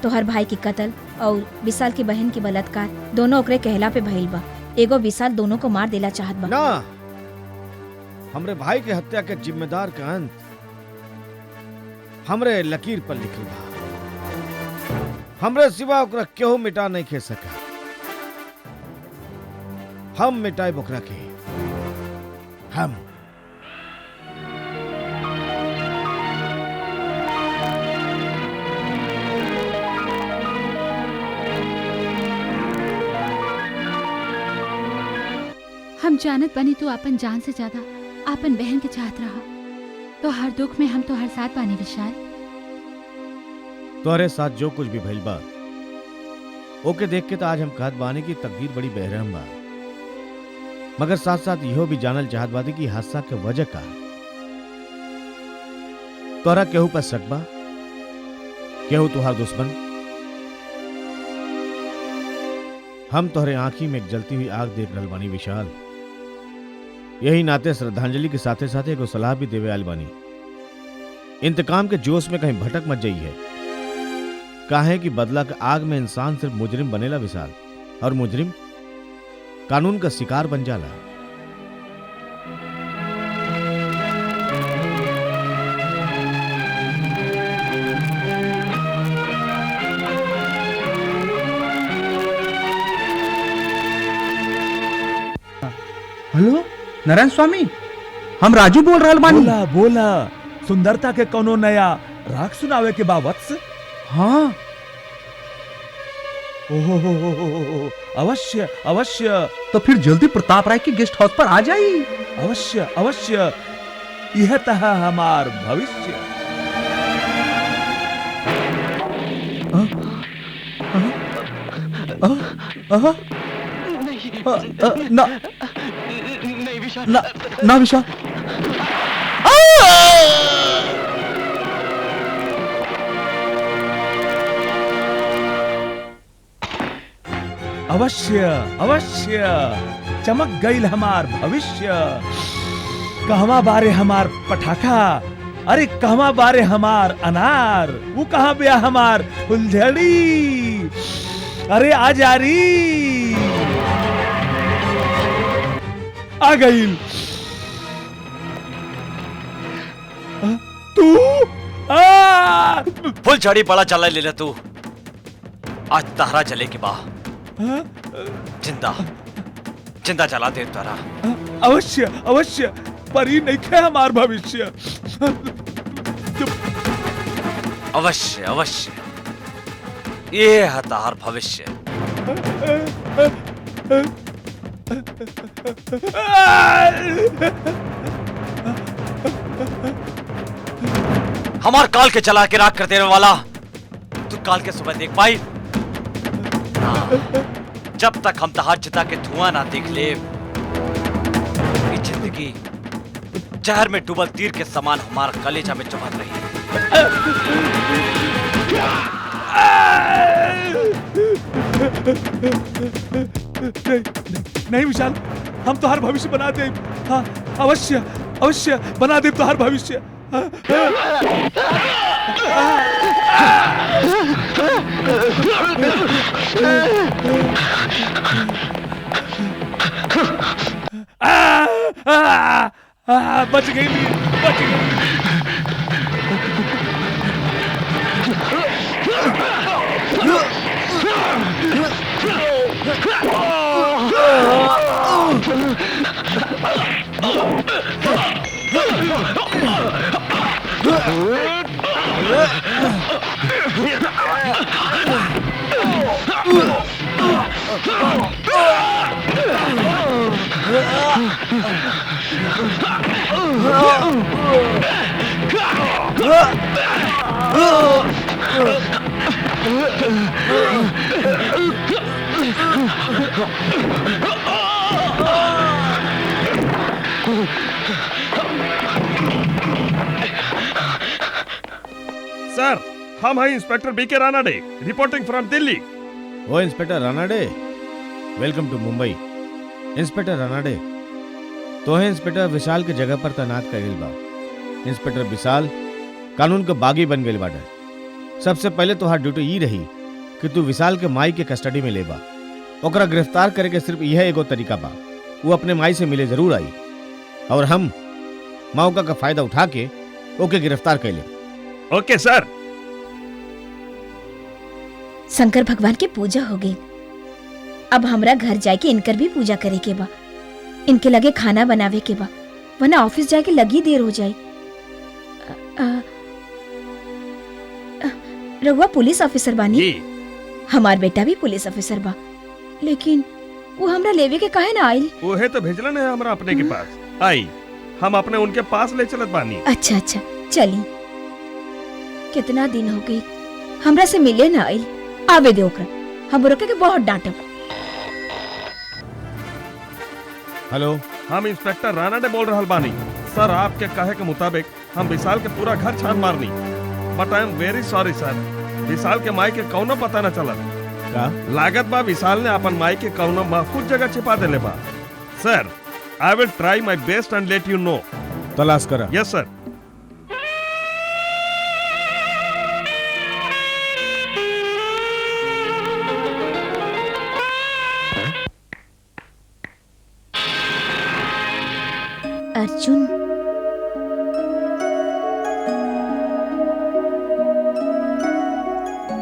तो हर भाई की कत्ल और विशाल की बहन की बलात्कार दोनों ओकरे कहला पे भइल बा। एगो विशाल दोनों को मार देला चाहत बा। ना, हमरे भाई के हत्या के जिम्मेदार का अंत हमरे लकीर पर लिखल बा। हमरे सिवा ओकरा केहू मिटा नहीं खे सका। हम मिटाए ओकरा के। हम जानत बनी तू अपन जान से ज्यादा अपन बहन के चाहत रहा। तो हर दुख में हम तो हर साथ बानी विशाल। तोहरे साथ जो कुछ भी भइल बा ओके देख के तो आज हम कहत बानी की तकदीर बड़ी बेरहम बा। मगर साथ साथ इहो भी जानल चाहत बानी कि हादसा के वजह का। तोरा केहू पर शक बा? केहू तुहार दुश्मन? हम तोहरे आंखी में एक जलती हुई आग देख रहल बानी विशाल। यही नाते श्रद्धांजलि के साथे साथे एगो सलाह भी देवे आयल बानी। इंतकाम के जोश में कहीं भटक मत जाइए। काहे कि बदला के आग में इंसान सिर्फ मुजरिम बनेला विशाल, और मुजरिम कानून का शिकार बन जाला। हेलो नारायण स्वामी, हम राजू बोल रहा बानी। बोला बोला, सुंदरता के कोनो नया राग सुनावे के बावत्स? हाँ। ओहो, अवश्य अवश्य। तो फिर जल्दी प्रताप राय के गेस्ट हाउस पर आ जाइए। अवश्य अवश्य, यह तह हमार भविष्य। ना ना विशाल। अवश्य अवश्य, चमक गईल हमार भविष्य। कहवा बारे हमार पटाखा, अरे कहवा बारे हमार अनार, वो कहाँ बिया हमार फुलझड़ी, अरे आ जा री, आ गईल। तू आ! फुल झड़ी पड़ा चला ले ले तू। आज तारा जले की बा जिंदा जिंदा जला दे तारा। अवश्य अवश्य, परी नहीं खे हमार भविष्य। अवश्य अवश्य, ये है तार भविष्य। हमार काल के चला के राख कर देने वाला तू काल के सुबह देख पाई ना। जब तक हम तहार चिता के धुआं ना देख ले, ये जिंदगी जहर में डूबल तीर के समान हमारा कलेजा में चुभत रही। नहीं विशाल, हम तो हर भविष्य बना दे। हाँ अवश्य अवश्य बना दे तो हर भविष्य। बच गई, बच गई। सर, हम हैं inspector BK Ranade, reporting from Delhi. Oh inspector Ranade, welcome to Mumbai. Inspector Ranade, तो है इंस्पेक्टर विशाल के जगह पर तैनात करेल बा। इंस्पेक्टर विशाल कानून के बागी बन गए बाटे। सबसे पहले तो हार ड्यूटी ये रही कि तू विशाल के माई के कस्टडी में लेबा। ओकरा गिरफ्तार करे के सिर्फ यह एगो तरीका बा, वो अपने माई से मिले जरूर आई और हम मौका का फायदा उठा के ओके गिरफ्तार कर ले। ओके सर। शंकर भगवान के पूजा हो गई। अब हमरा घर जाके इनकर भी पूजा करे के बा। इनके लगे खाना बनावे के बा, वरना ऑफिस जाके लगी देर हो जाए। रघुआ पुलिस ऑफिसर बानी। हमार बेटा भी पुलिस ऑफिसर बा, लेकिन वो हमरा लेवे के काहे ना आइल? वो है तो भेजलन है हमरा अपने के पास। आई, हम अपने उनके पास ले चलत बानी। अच्छा अच्छा चली। कितना दिन हो गई हमरा से मिले ना आइल। आवे दे ओकरा, हम रोके के बहुत डांटब। हेलो, हम इंस्पेक्टर रानाडे बोल रहल बानी। सर, आपके कहे के मुताबिक हम विशाल के पूरा घर छान मारनी, but I am very sorry sir. Vishal के माई के कौनो पता न चलत। का? लागत बा विशाल ने अपन माई के कौनो महफूज जगह छिपा देले बा। Sir, I will try my best and let you know. तलाश करा। यस सर। अर्जुन,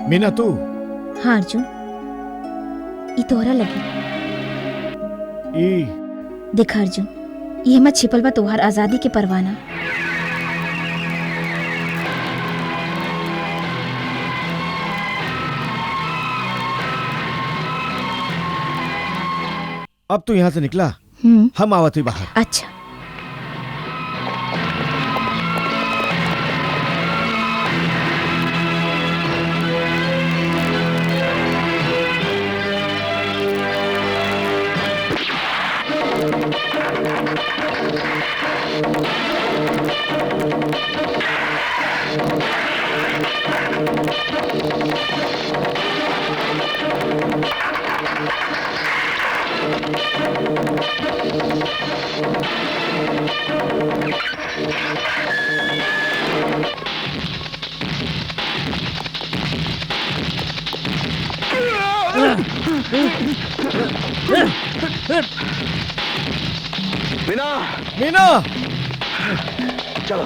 मीना तू? हाँ अर्जुन, ई तोहरा लगी। देखा अर्जुन, ये हमार छिपल बा तोहार आजादी के परवाना। अब तू यहाँ से निकला, हम आवत ही बाहर। अच्छा। मीना! मीना! चलो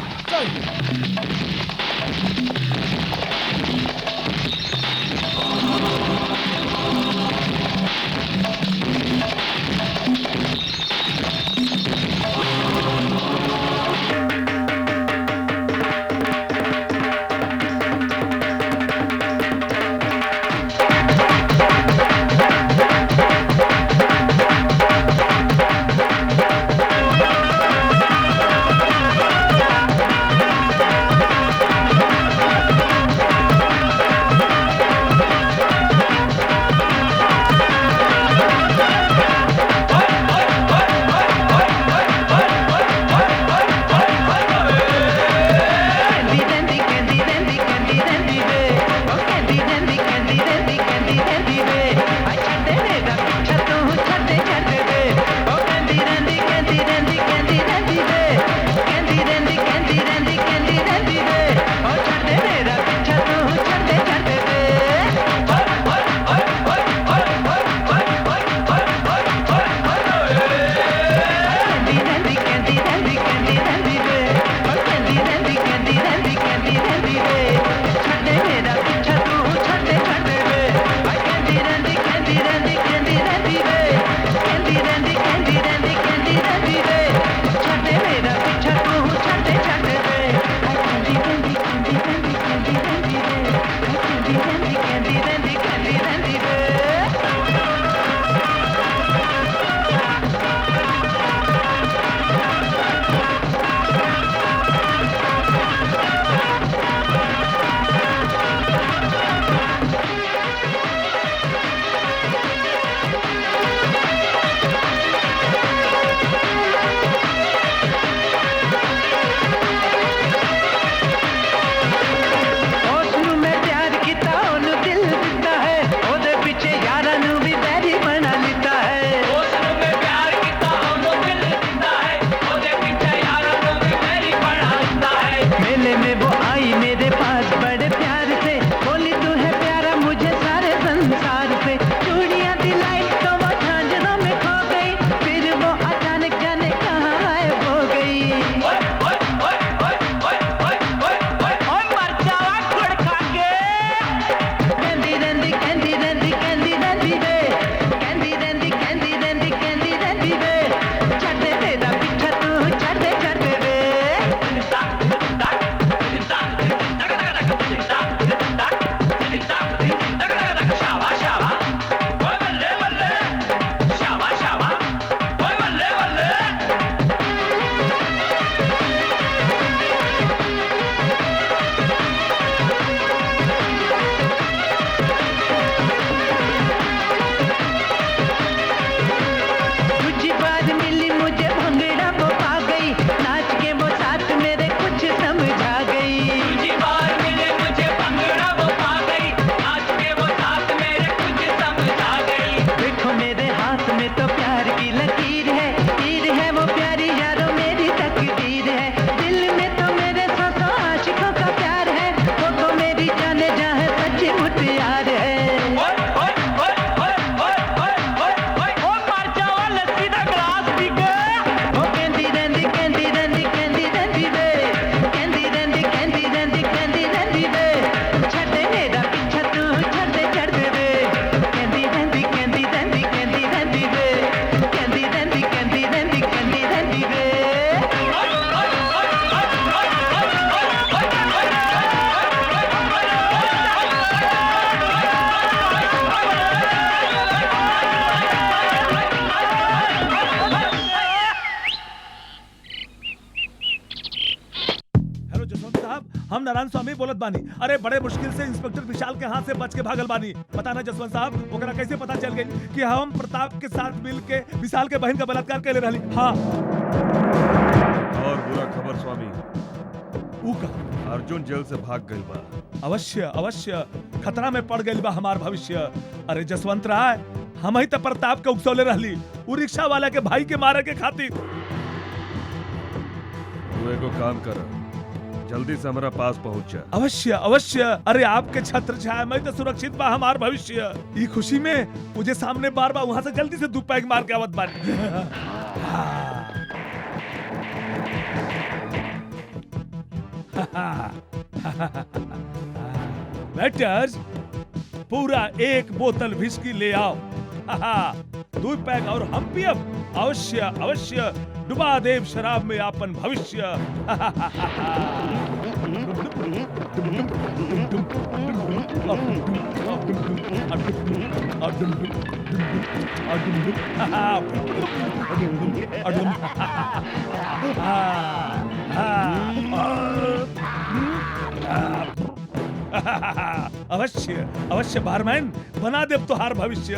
हम नारायण स्वामी बोलत बानी। अरे बड़े मुश्किल से इंस्पेक्टर विशाल के हाथ से बच के भागल बानी। पता ना जसवंत साहब ओकरा कैसे पता चल गई कि हम प्रताप के साथ मिल के विशाल के बहन का बलात्कार कर ले रही। हाँ और बुरा खबर स्वामी, ऊ का अर्जुन जेल से भाग गई बा। अवश्य अवश्य खतरा में पड़ गई बा हमार भविष्य। अरे जसवंत राय, हम ही तो प्रताप के उकसौले रहली उ रिक्शा वाला के भाई के मारे के खातिर। तू एगो काम कर, जल्दी से हमारा पास पहुंच जा। अवश्य अवश्य। अरे आपके छत्र छाया में तो सुरक्षित बा हमार भविष्य। ई खुशी में मुझे सामने बार बार वहां से जल्दी से 2 पैग मार के आवत बानी। वेटर्स, पूरा 1 बोतल विस्की ले आओ। 2 पैक और हम पियब। अवश्य अवश्य डुबा देव शराब में आपन भविष्य। अवश्य अवश्य बारमैन, बना देव तुहार भविष्य।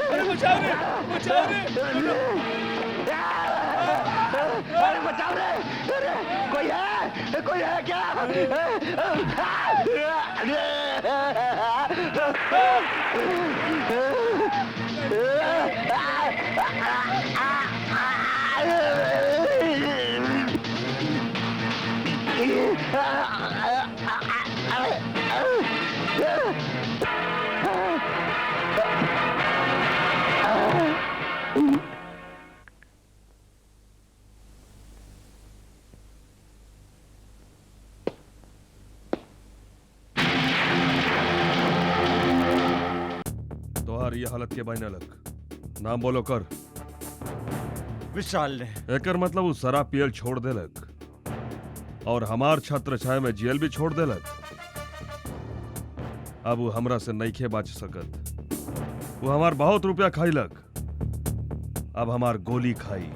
अरे बचाओ रे, बचाओ रे। अरे बचाओ रे, कोई है क्या? तोहार ये हालत के बहने लग, नाम बोलो कर। विशाल ने। एकर मतलब वो शराब पियल छोड़ देलक और हमार छत्र छाया में जेल भी छोड़ देलक। अब वो हमरा से नईखे बच सकत। वो हमार बहुत रुपया खाइलक, अब हमार गोली खाई।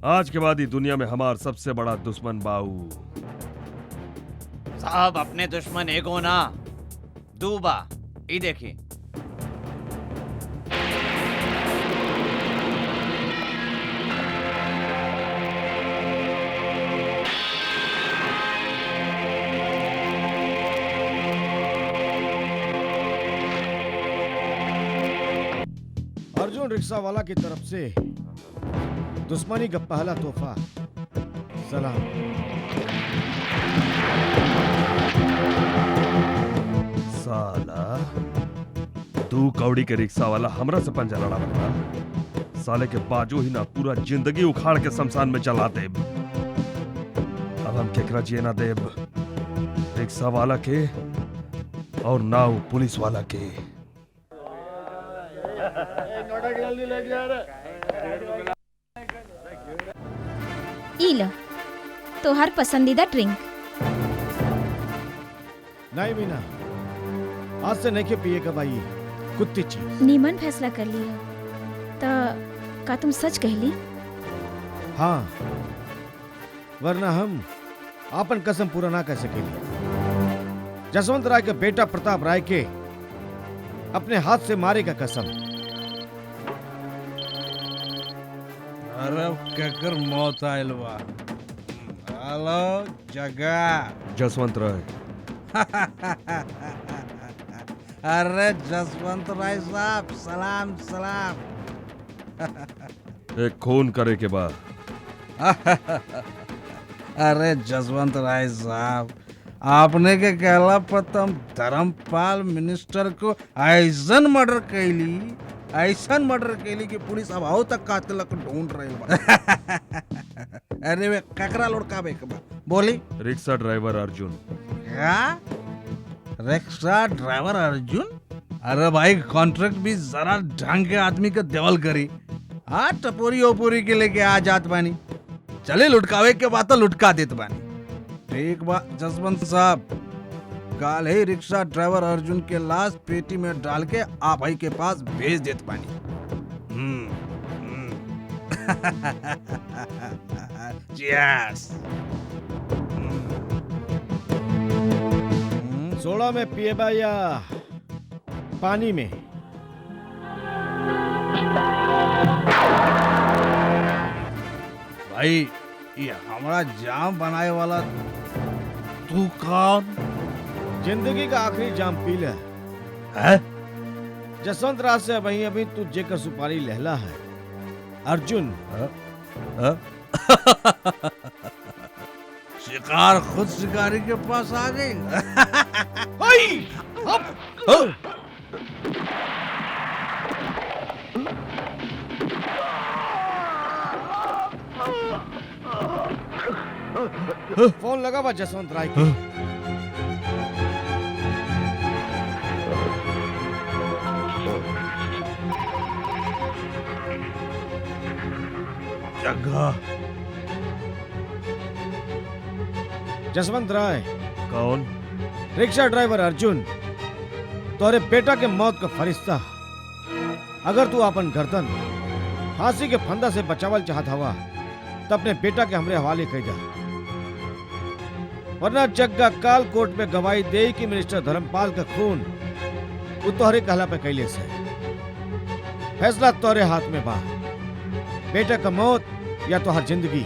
आज के बाद ही दुनिया में हमार सबसे बड़ा दुश्मन बाऊ। साहब अपने दुश्मन एगो ना दूबा, ये देखिए। अर्जुन रिक्शा वाला की तरफ से दुश्मनी का पहला तोहफा, सलाम। साला 2 कौड़ी के रिक्शा वाला हमरा से पंजा लड़ा बता। साले के बाजू ही ना पूरा जिंदगी उखाड़ के शमशान में चला देब। अब हम केकरा जिए ना देब, रिक्शा वाला के और ना वो पुलिस वाला के। ई लो तोहार पसंदीदा ड्रिंक। नहीं मीना, आज से नहीं पिए का भाई कुत्ती चीज। नीमन फैसला कर लिया तो का तुम सच कहली? हाँ, वरना हम आपन कसम पूरा ना कर सकेली। जसवंत राय के बेटा प्रताप राय के अपने हाथ से मारे का कसम। अरे केकर मौत आयल बा। हेलो जगह। जसवंत राय। अरे जसवंत राय साहब, सलाम सलाम। एक खून करे के बाद। अरे जसवंत राय साहब, आपने के कहला पर तुम धर्मपाल मिनिस्टर को ऐसन मर्डर कैली, ऐसन मर्डर कैली कि पुलिस अब आओ तक कातिल को ढूंढ रही बा। अरे वे ककरा लुड़का बे के बा बोली। Rickshaw driver Arjun. क्या? Rickshaw driver Arjun? अरे भाई कॉन्ट्रैक्ट भी जरा ढंग के आदमी के देवल करी। हाँ, टपोरी ओपोरी के लेके आ जात बानी। चले लुटकावे के बाद तो लुटका देत बानी। ठीक बा जसवंत साहब, कल ही रिक्शा ड्राइवर अर्जुन के लाश पेटी में डाल के आप भाई के पास भेज देत बानी। Cheers। सोडा में पिएबा या पानी में? भाई ये हमारा जाम बनाए वाला तू कौन? जिंदगी का आखिरी जाम पी ले है? जसवंत राज से वही अभी तू जेकर सुपारी लहला है अर्जुन। शिकार खुद शिकारी के पास आ गई। फोन लगा बा जसवंत राय की। जग्गा। जसवंत राय। कौन? रिक्शा ड्राइवर अर्जुन, तोरे बेटा के मौत का फरिश्ता। अगर तू अपन गर्दन फांसी के फंदा से बचावल चाहत हवा तो अपने बेटा के हमरे हवाले कर जा, वरना जग्गा काल कोर्ट में गवाही दे कि मिनिस्टर धर्मपाल का खून वो तोहरे कहला पे कैले से। फैसला तोरे हाथ में बा, बेटा का मौत या तो हर जिंदगी।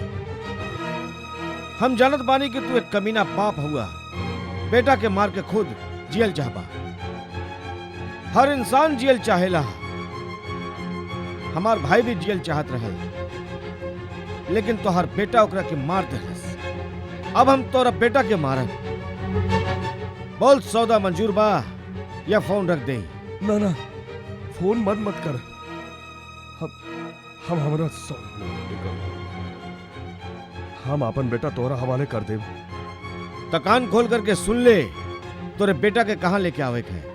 हम जानत बानी कि तू एक कमीना बाप हुआ, बेटा के मार के खुद जियल चाहबा। हर इंसान जियल चाहेला, हमार भाई भी जियल चाहत रहल, लेकिन तोहर बेटा ओकरा के मार देलस। अब हम तोरा बेटा के मारब। बोल सौदा मंजूर बा या फोन रख दे? ना ना, फोन मत कर। हम हमरा हम अपन बेटा तोरा हवाले कर देब। तो कान खोल करके सुन ले, तोरे बेटा के कहां लेके आवे के है।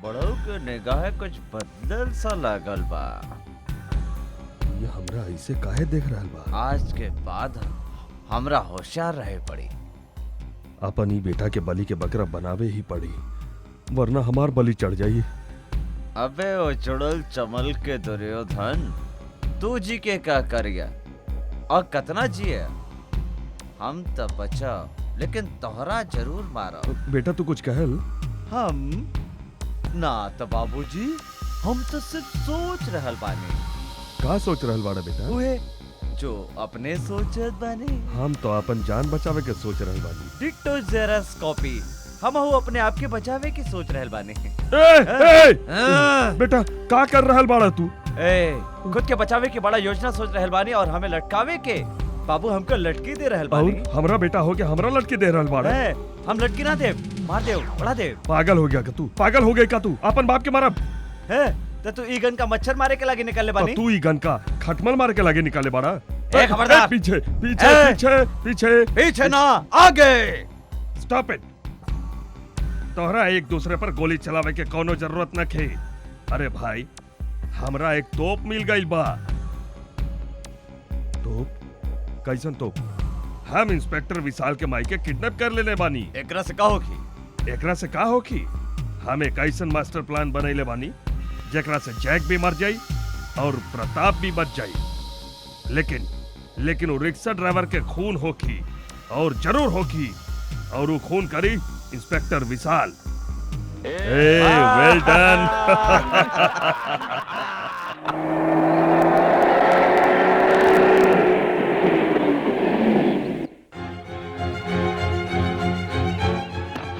बड़ों के निगाह कुछ बदल सा लागल बा। ये हमरा ऐसे काहे देख रहल बा? आज के बाद हमरा होशियार रहे पड़ी। अपन ही बेटा के बलि के बकरा बनावे ही पड़ी, वरना हमार बलि चढ़ जाई। अबे ओ चुड़ल चमल के दुर्योधन, तू जी के का करिया और कतना जिए? हम तो बचा, लेकिन तोहरा जरूर मारा। बेटा तू कुछ कहल? हम ना तो बाबूजी, हम तो सिर्फ सोच रहल बानी। का सोच रहल बाड़ा बेटा? उहे जो अपने सोचत बानी। हम तो अपन जान बचावे के सोच रहल बानी। डिट्टो जेरस कॉपी, हम अपने आप के बचावे की सोच रहल बानी। बेटा का कर रहल बाड़ा तू? खुद के बचावे की बड़ा योजना सोच रहल बानी और हमें लटकावे के। बाबू हमको लटकी दे रहल बानी। और हमरा बेटा हो गया, हमरा लटकी दे रहल बाड़ा। हम लटकी ना दे, मार दे, उड़ा दे। पागल हो गया का तू? पागल हो गई का तू? अपन बाप के मारब है तो तू ईगन का मच्छर मारे के लागे निकलने बानी। तू ईगन का खटमल मार के लागे निकाले बाड़ा। खबरदार! पीछे पीछे पीछे पीछे पीछे ना, आगे। Stop it. तोहरा एक दूसरे पर गोली चलावे के कोनो जरूरत न खे। अरे भाई, हमरा एक तोप मिल गई बा। तोप? कैसन तोप? हम इंस्पेक्टर विशाल के माई के किडनैप कर लेने बानी। एकरा से का होखी? एकरा से का होखी? हम एक ऐसन मास्टर प्लान बनैले बानी जेकरा से जैक भी मर जाई और प्रताप भी बच जाई। लेकिन वो रिक्शा ड्राइवर के खून होखी, और जरूर होखी, और वो खून करी इंस्पेक्टर विशाल। वेल डन।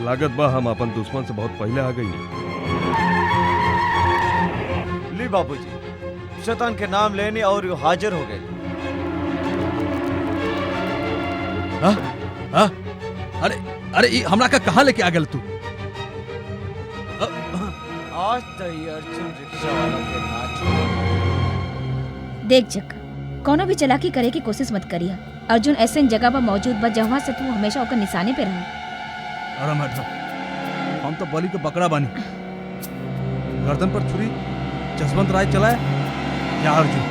लागत बा हम अपन दुश्मन से बहुत पहले आ गई। ली बाबूजी, शैतान के नाम लेने और यू हाजिर हो गए। अरे अरे हमरा का कहाँ लेके आ गल तू? आज तो ये अर्जुन रिक्शा वालों के नाच। देख जग्गा, कोनो भी चालाकी करे की कोशिश मत करिया। अर्जुन ऐसे जगह पर मौजूद बा जहाँ से तू हमेशा ओकर निशाने पे रहा। अरे मैडम, हम तो बलि के बकरा बानी। गर्दन पर छुरी जसवंत राय चलाए या अर्जुन?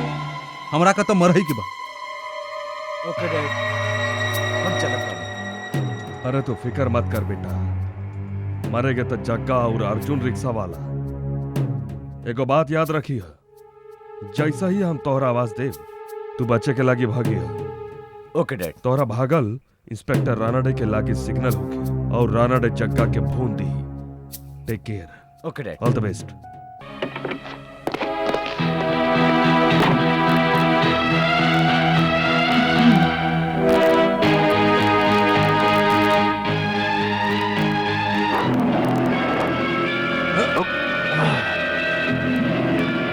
हमरा का तो मर ही की बा। ओके डैड, हम चलत बानी। अरे तो फिकर मत कर बेटा, मरेगे तो जग्गा और अर्जुन रिक्शा वाला। एगो बात याद रखी है, जैसा ही हम तोहरा आवाज देव, तू बच्चे के लागी भागी है। ओके डैड। तोहरा भागल इंस्पेक्टर रानाडे के लागी सिग्नल होगी और रानाडे जग्गा के भून दी। Take care. Okay dad. All the best.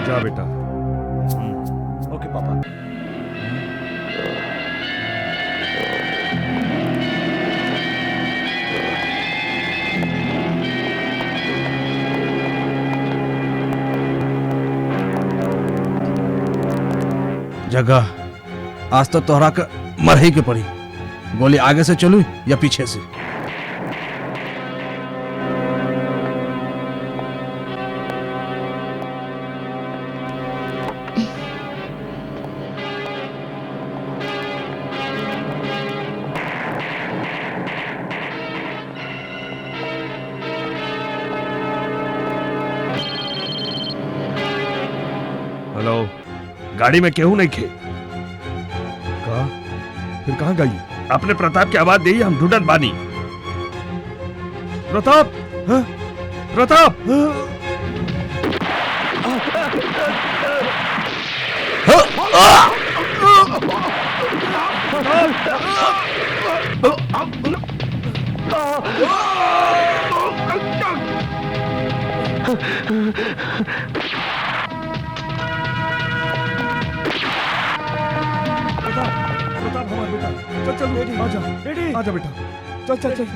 जा बेटा। ओके पापा। जगह आज तो तोहरा के मर ही के पड़ी। गोली आगे से चलू या पीछे से? हेलो, गाड़ी में केहू नहीं खे? कहा? फिर कहाँ गई? अपने प्रताप की आवाज दी, हम ढूंढत बानी। प्रताप, हाँ? प्रताप, प्रताप हमारा बेटा, चल चल बेटी, आजा, आजा बेटा, चल चल चल।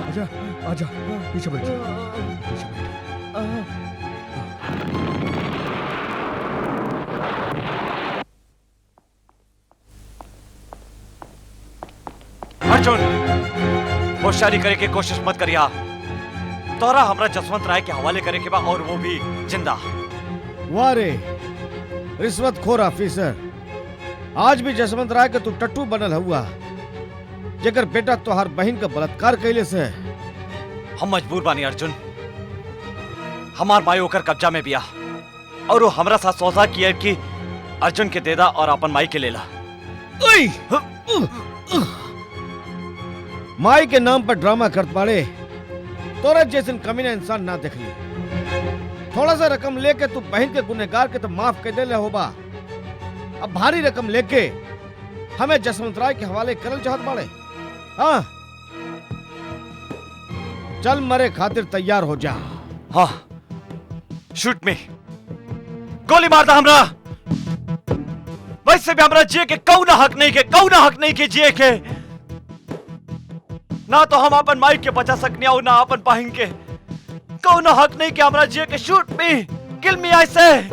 आजा, आजा, पीछे बैठ, पीछे बैठ। अर्जुन, होशियारी करे की कोशिश मत करिया। तोरा हमरा जसवंत राय के हवाले करे के बा, और वो भी जिंदा। वाह रे रिश्वतखोर ऑफिसर, आज भी जसवंत राय के तू टट्टू बनल हुआ, जेकर बेटा तोहार बहन का बलात्कार कैले से। हम मजबूर बानी अर्जुन। हमार माई होकर कब्जा में बिया, और वो हमरा साथ सौदा किया कि अर्जुन के देदा और अपन माई के लेला। माई के नाम पर ड्रामा करत बाड़े। तोरा जैसन कमीना इंसान ना देख ली। थोड़ा सा रकम लेके तू बहन के गुनहगार के तो माफ कर देले होबा, अब भारी रकम लेके हमें जसवंत राय के हवाले करल चाहत बाड़े। हाँ, चल मरे खातिर तैयार हो जा। हाँ, शूट में गोली मार दा हमरा। वैसे भी हमरा जिए के कौना हक नहीं के, कौना हक नहीं के जिए के। ना तो हम अपन माई के बचा सकनी और ना अपन बहन के। कौनो हक नहीं कि हमरा जिए के। शूट मी, किल मी ऐसे।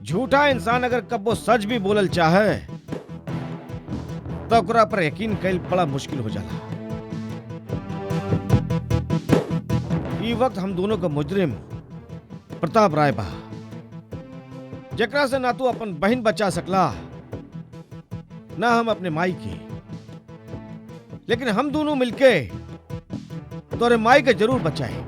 झूठा इंसान अगर कब्बो सच भी बोलल चाहे तो ओकरा पर यकीन कैल बड़ा मुश्किल हो जाला। ई वक्त हम दोनों का मुजरिम प्रताप राय बा, जेकरा से ना तू अपन बहन बचा सकला ना हम अपने माई की, लेकिन हम दोनों मिलके तोरे माई के जरूर बचाए।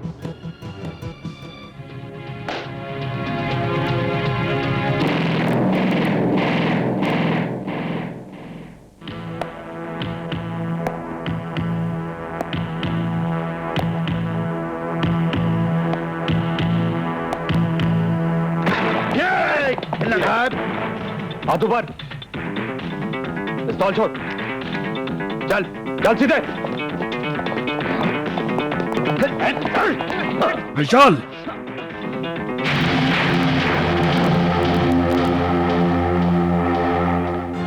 माधुबर, पिस्तौल छोड़, चल चल सीधे। विशाल,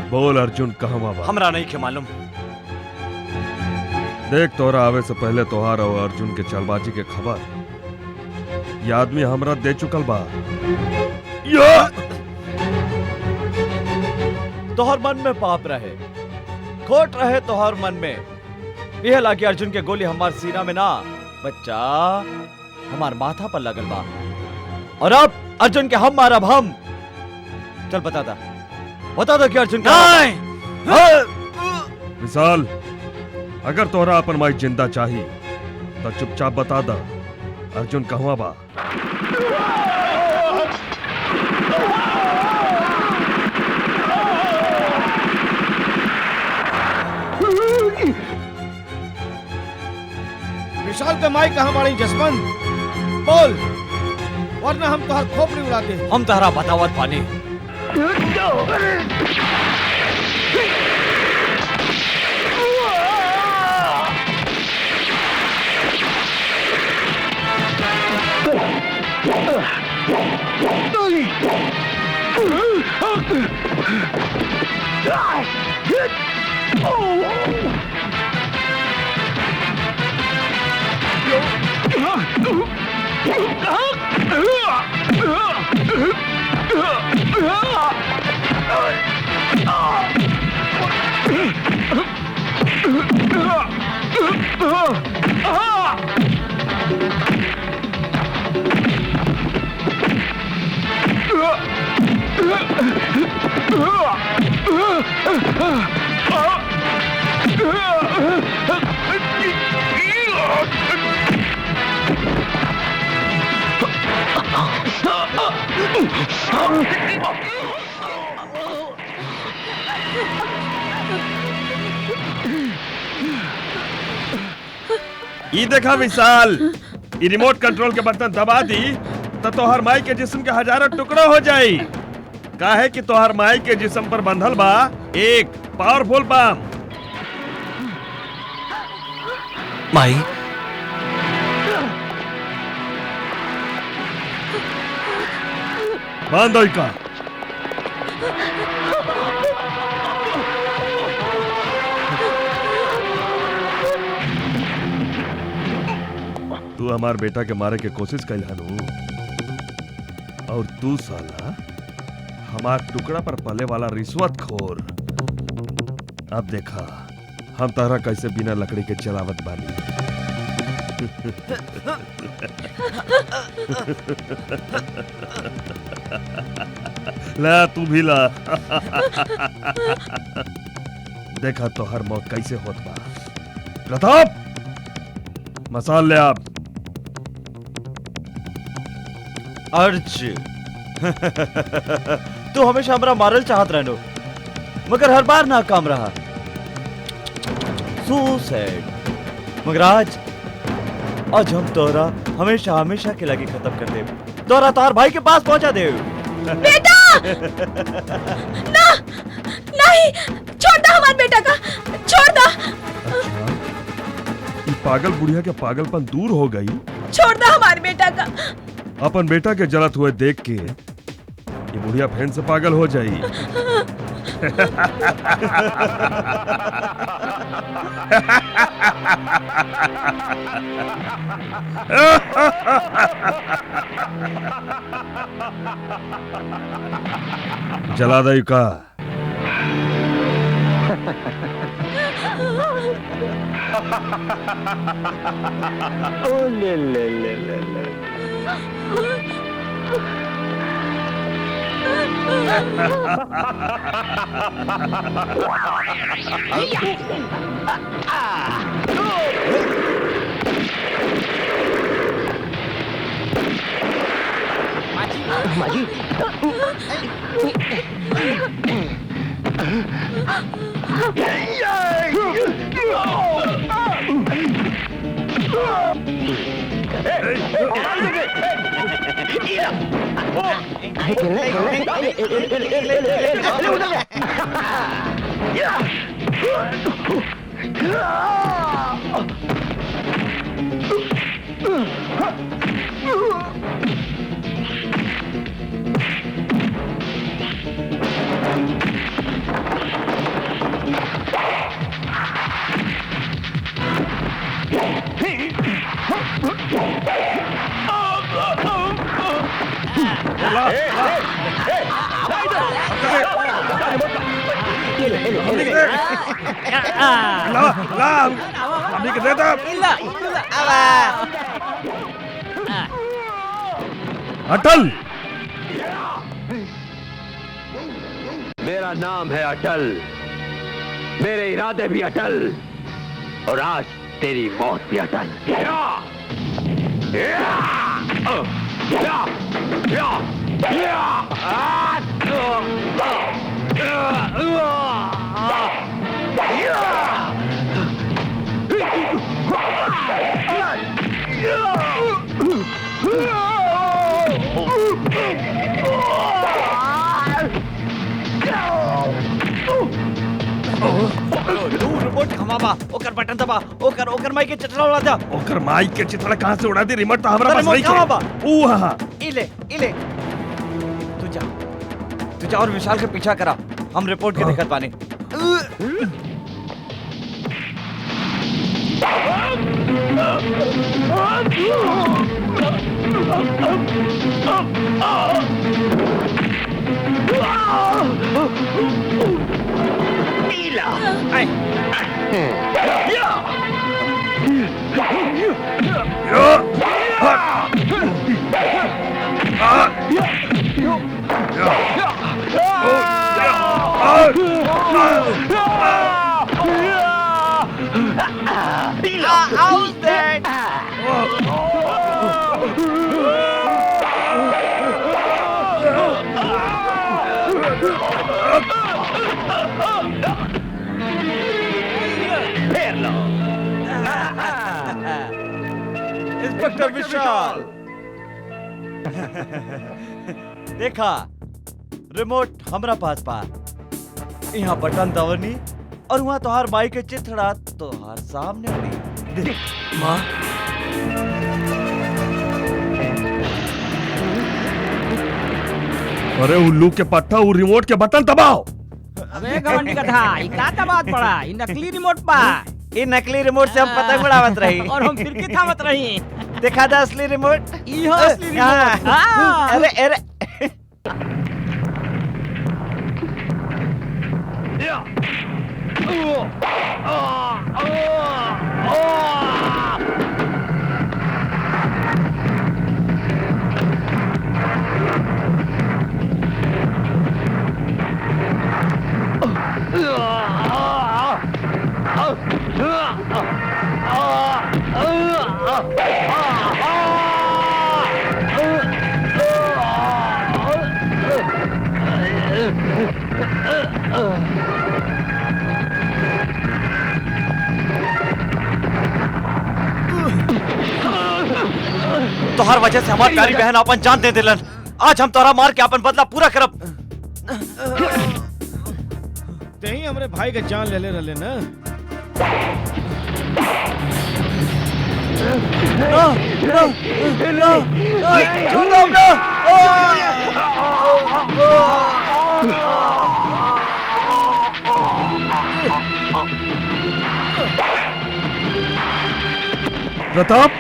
बोल अर्जुन कहवा बा? हमरा नहीं के मालूम। देख, तोरा आवे से पहले तोहार और अर्जुन के चालबाजी के खबर ये आदमी हमरा दे चुकल बा। तोहर मन में पाप रहे, खोट रहे तोहर मन में। यह लागी अर्जुन के गोली हमार सीना में ना बच्चा, हमार माथा पर लगल बा। और अब अर्जुन के हम मारब हम। चल बता दो कि अर्जुन का विशाल, अगर तोहरा अपन माई जिंदा चाही तो चुपचाप बता दा अर्जुन कहवा बा। विशाल के माई कहाँ बाड़ी जसवंत? बोल, वरना हम तुहार खोपड़ी उड़ा दे। हम तहरा बतावत पानी। ई देखा विशाल, ई रिमोट कंट्रोल के बटन दबा दी तो तोहर माई के जिस्म के हजारों टुकड़ा हो जाई। काहे कि तोहर माई के जिस्म पर बंधल बा एक पावरफुल बम। माई, बांध दो का। तू हमार बेटा के मारे के कोशिश कैल हनु, और तू साला हमार टुकड़ा पर पले वाला रिश्वतखोर। अब देखा हम तहरा कैसे बिना लकड़ी के चलावत बानी। ला तू भी ला। देखा तो हर मौत कैसे होत बा। प्रताप, मसाल ले आप। अर्ज तू हमेशा हमरा मारल चाहत रहनो, मगर हर बार नाकाम रहा। So sad. मगर आज हम तोरा हमेशा हमेशा के लगे खत्म कर दे। तोरा तार भाई के पास पहुंचा दे। बेटा ना, नहीं, छोड़ दो हमारे बेटा का, छोड़ दो। अच्छा, ये पागल बुढ़िया के पागलपन दूर हो गई। छोड़ दो हमारे बेटा का। अपन बेटा के जलत हुए देख के ये बुढ़िया फैन से पागल हो जाई। जला दई का। ओ ले ले ले ले ले। माजी अटल, मेरा नाम है अटल, मेरे इरादे भी अटल, और आज तेरी मौत भी अटल। कहवा बा ओकर बटन दबा ओकर माई के चित्रा उड़ा दे ओकर माई के चितड़ा कहां से उड़ा दी? रिमोट तो हमरा पास नहीं कहवा बा है। ऊ हां इले तू जा और विशाल के पीछा करा, हम रिपोर्ट के दिक्कत पानी। इंस्पेक्टर विशाल देखा रिमोट हमरा पास बा, यहाँ बटन दवनी और वहाँ तोहार माई के चिथड़ा तोहार सामने पड़ी। देख माँ अरे उल्लू के पट्टा वो रिमोट के बटन दबाओ। अबे घमंडी कथा ई का दबात पड़ा? ई नकली रिमोट पा। ये नकली रिमोट से हम पतंग उड़ावत रही और हम फिर के थामत रही। देखा था असली रिमोट? ई हो असली रिमोट। हाँ। अरे तोहर वजह से हमारी प्यारी बहन अपन जान दे दिलन। आज हम तोरा मार के अपन बदला पूरा करब। ते ही हमरे भाई के जान ले ले रले ना। प्रताप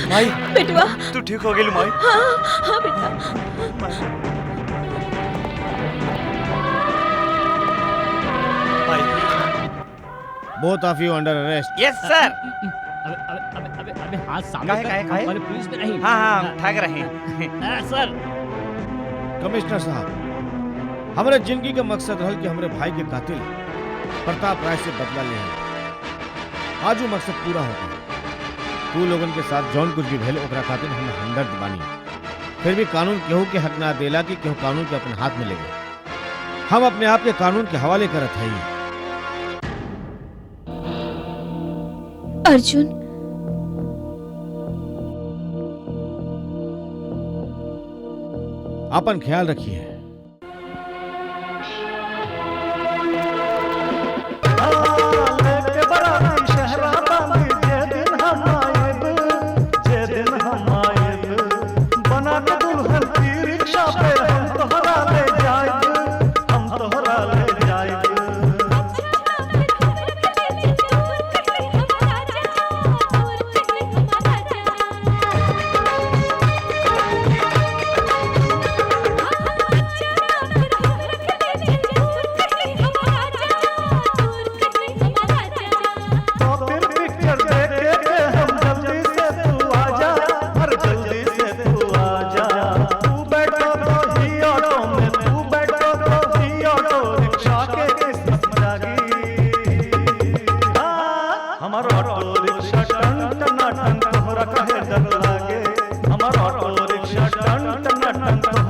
माई बेटवा तू ठीक हो गई माई? हाँ बेटा। Both of you under arrest. Yes sir. अबे हाथ सामने काहे? वाले पुलिस में नहीं। हाँ ठाक रहे हैं सर। कमिश्नर साहब, हमारे जिंदगी का मकसद रहल कि हमारे भाई के कातिल प्रताप राय से बदला ले। आज वो मकसद पूरा हो गया। तू लोगन के साथ जौन कुछ भी भेल ओकरा खातिर हम हमदर्द बानी, फिर भी कानून केहू के हक ना देला कि केहू कानून के अपने हाथ में ले गए। हम अपने आप के कानून के हवाले करत हई। अर्जुन, अपन ख्याल रखिए। टन टन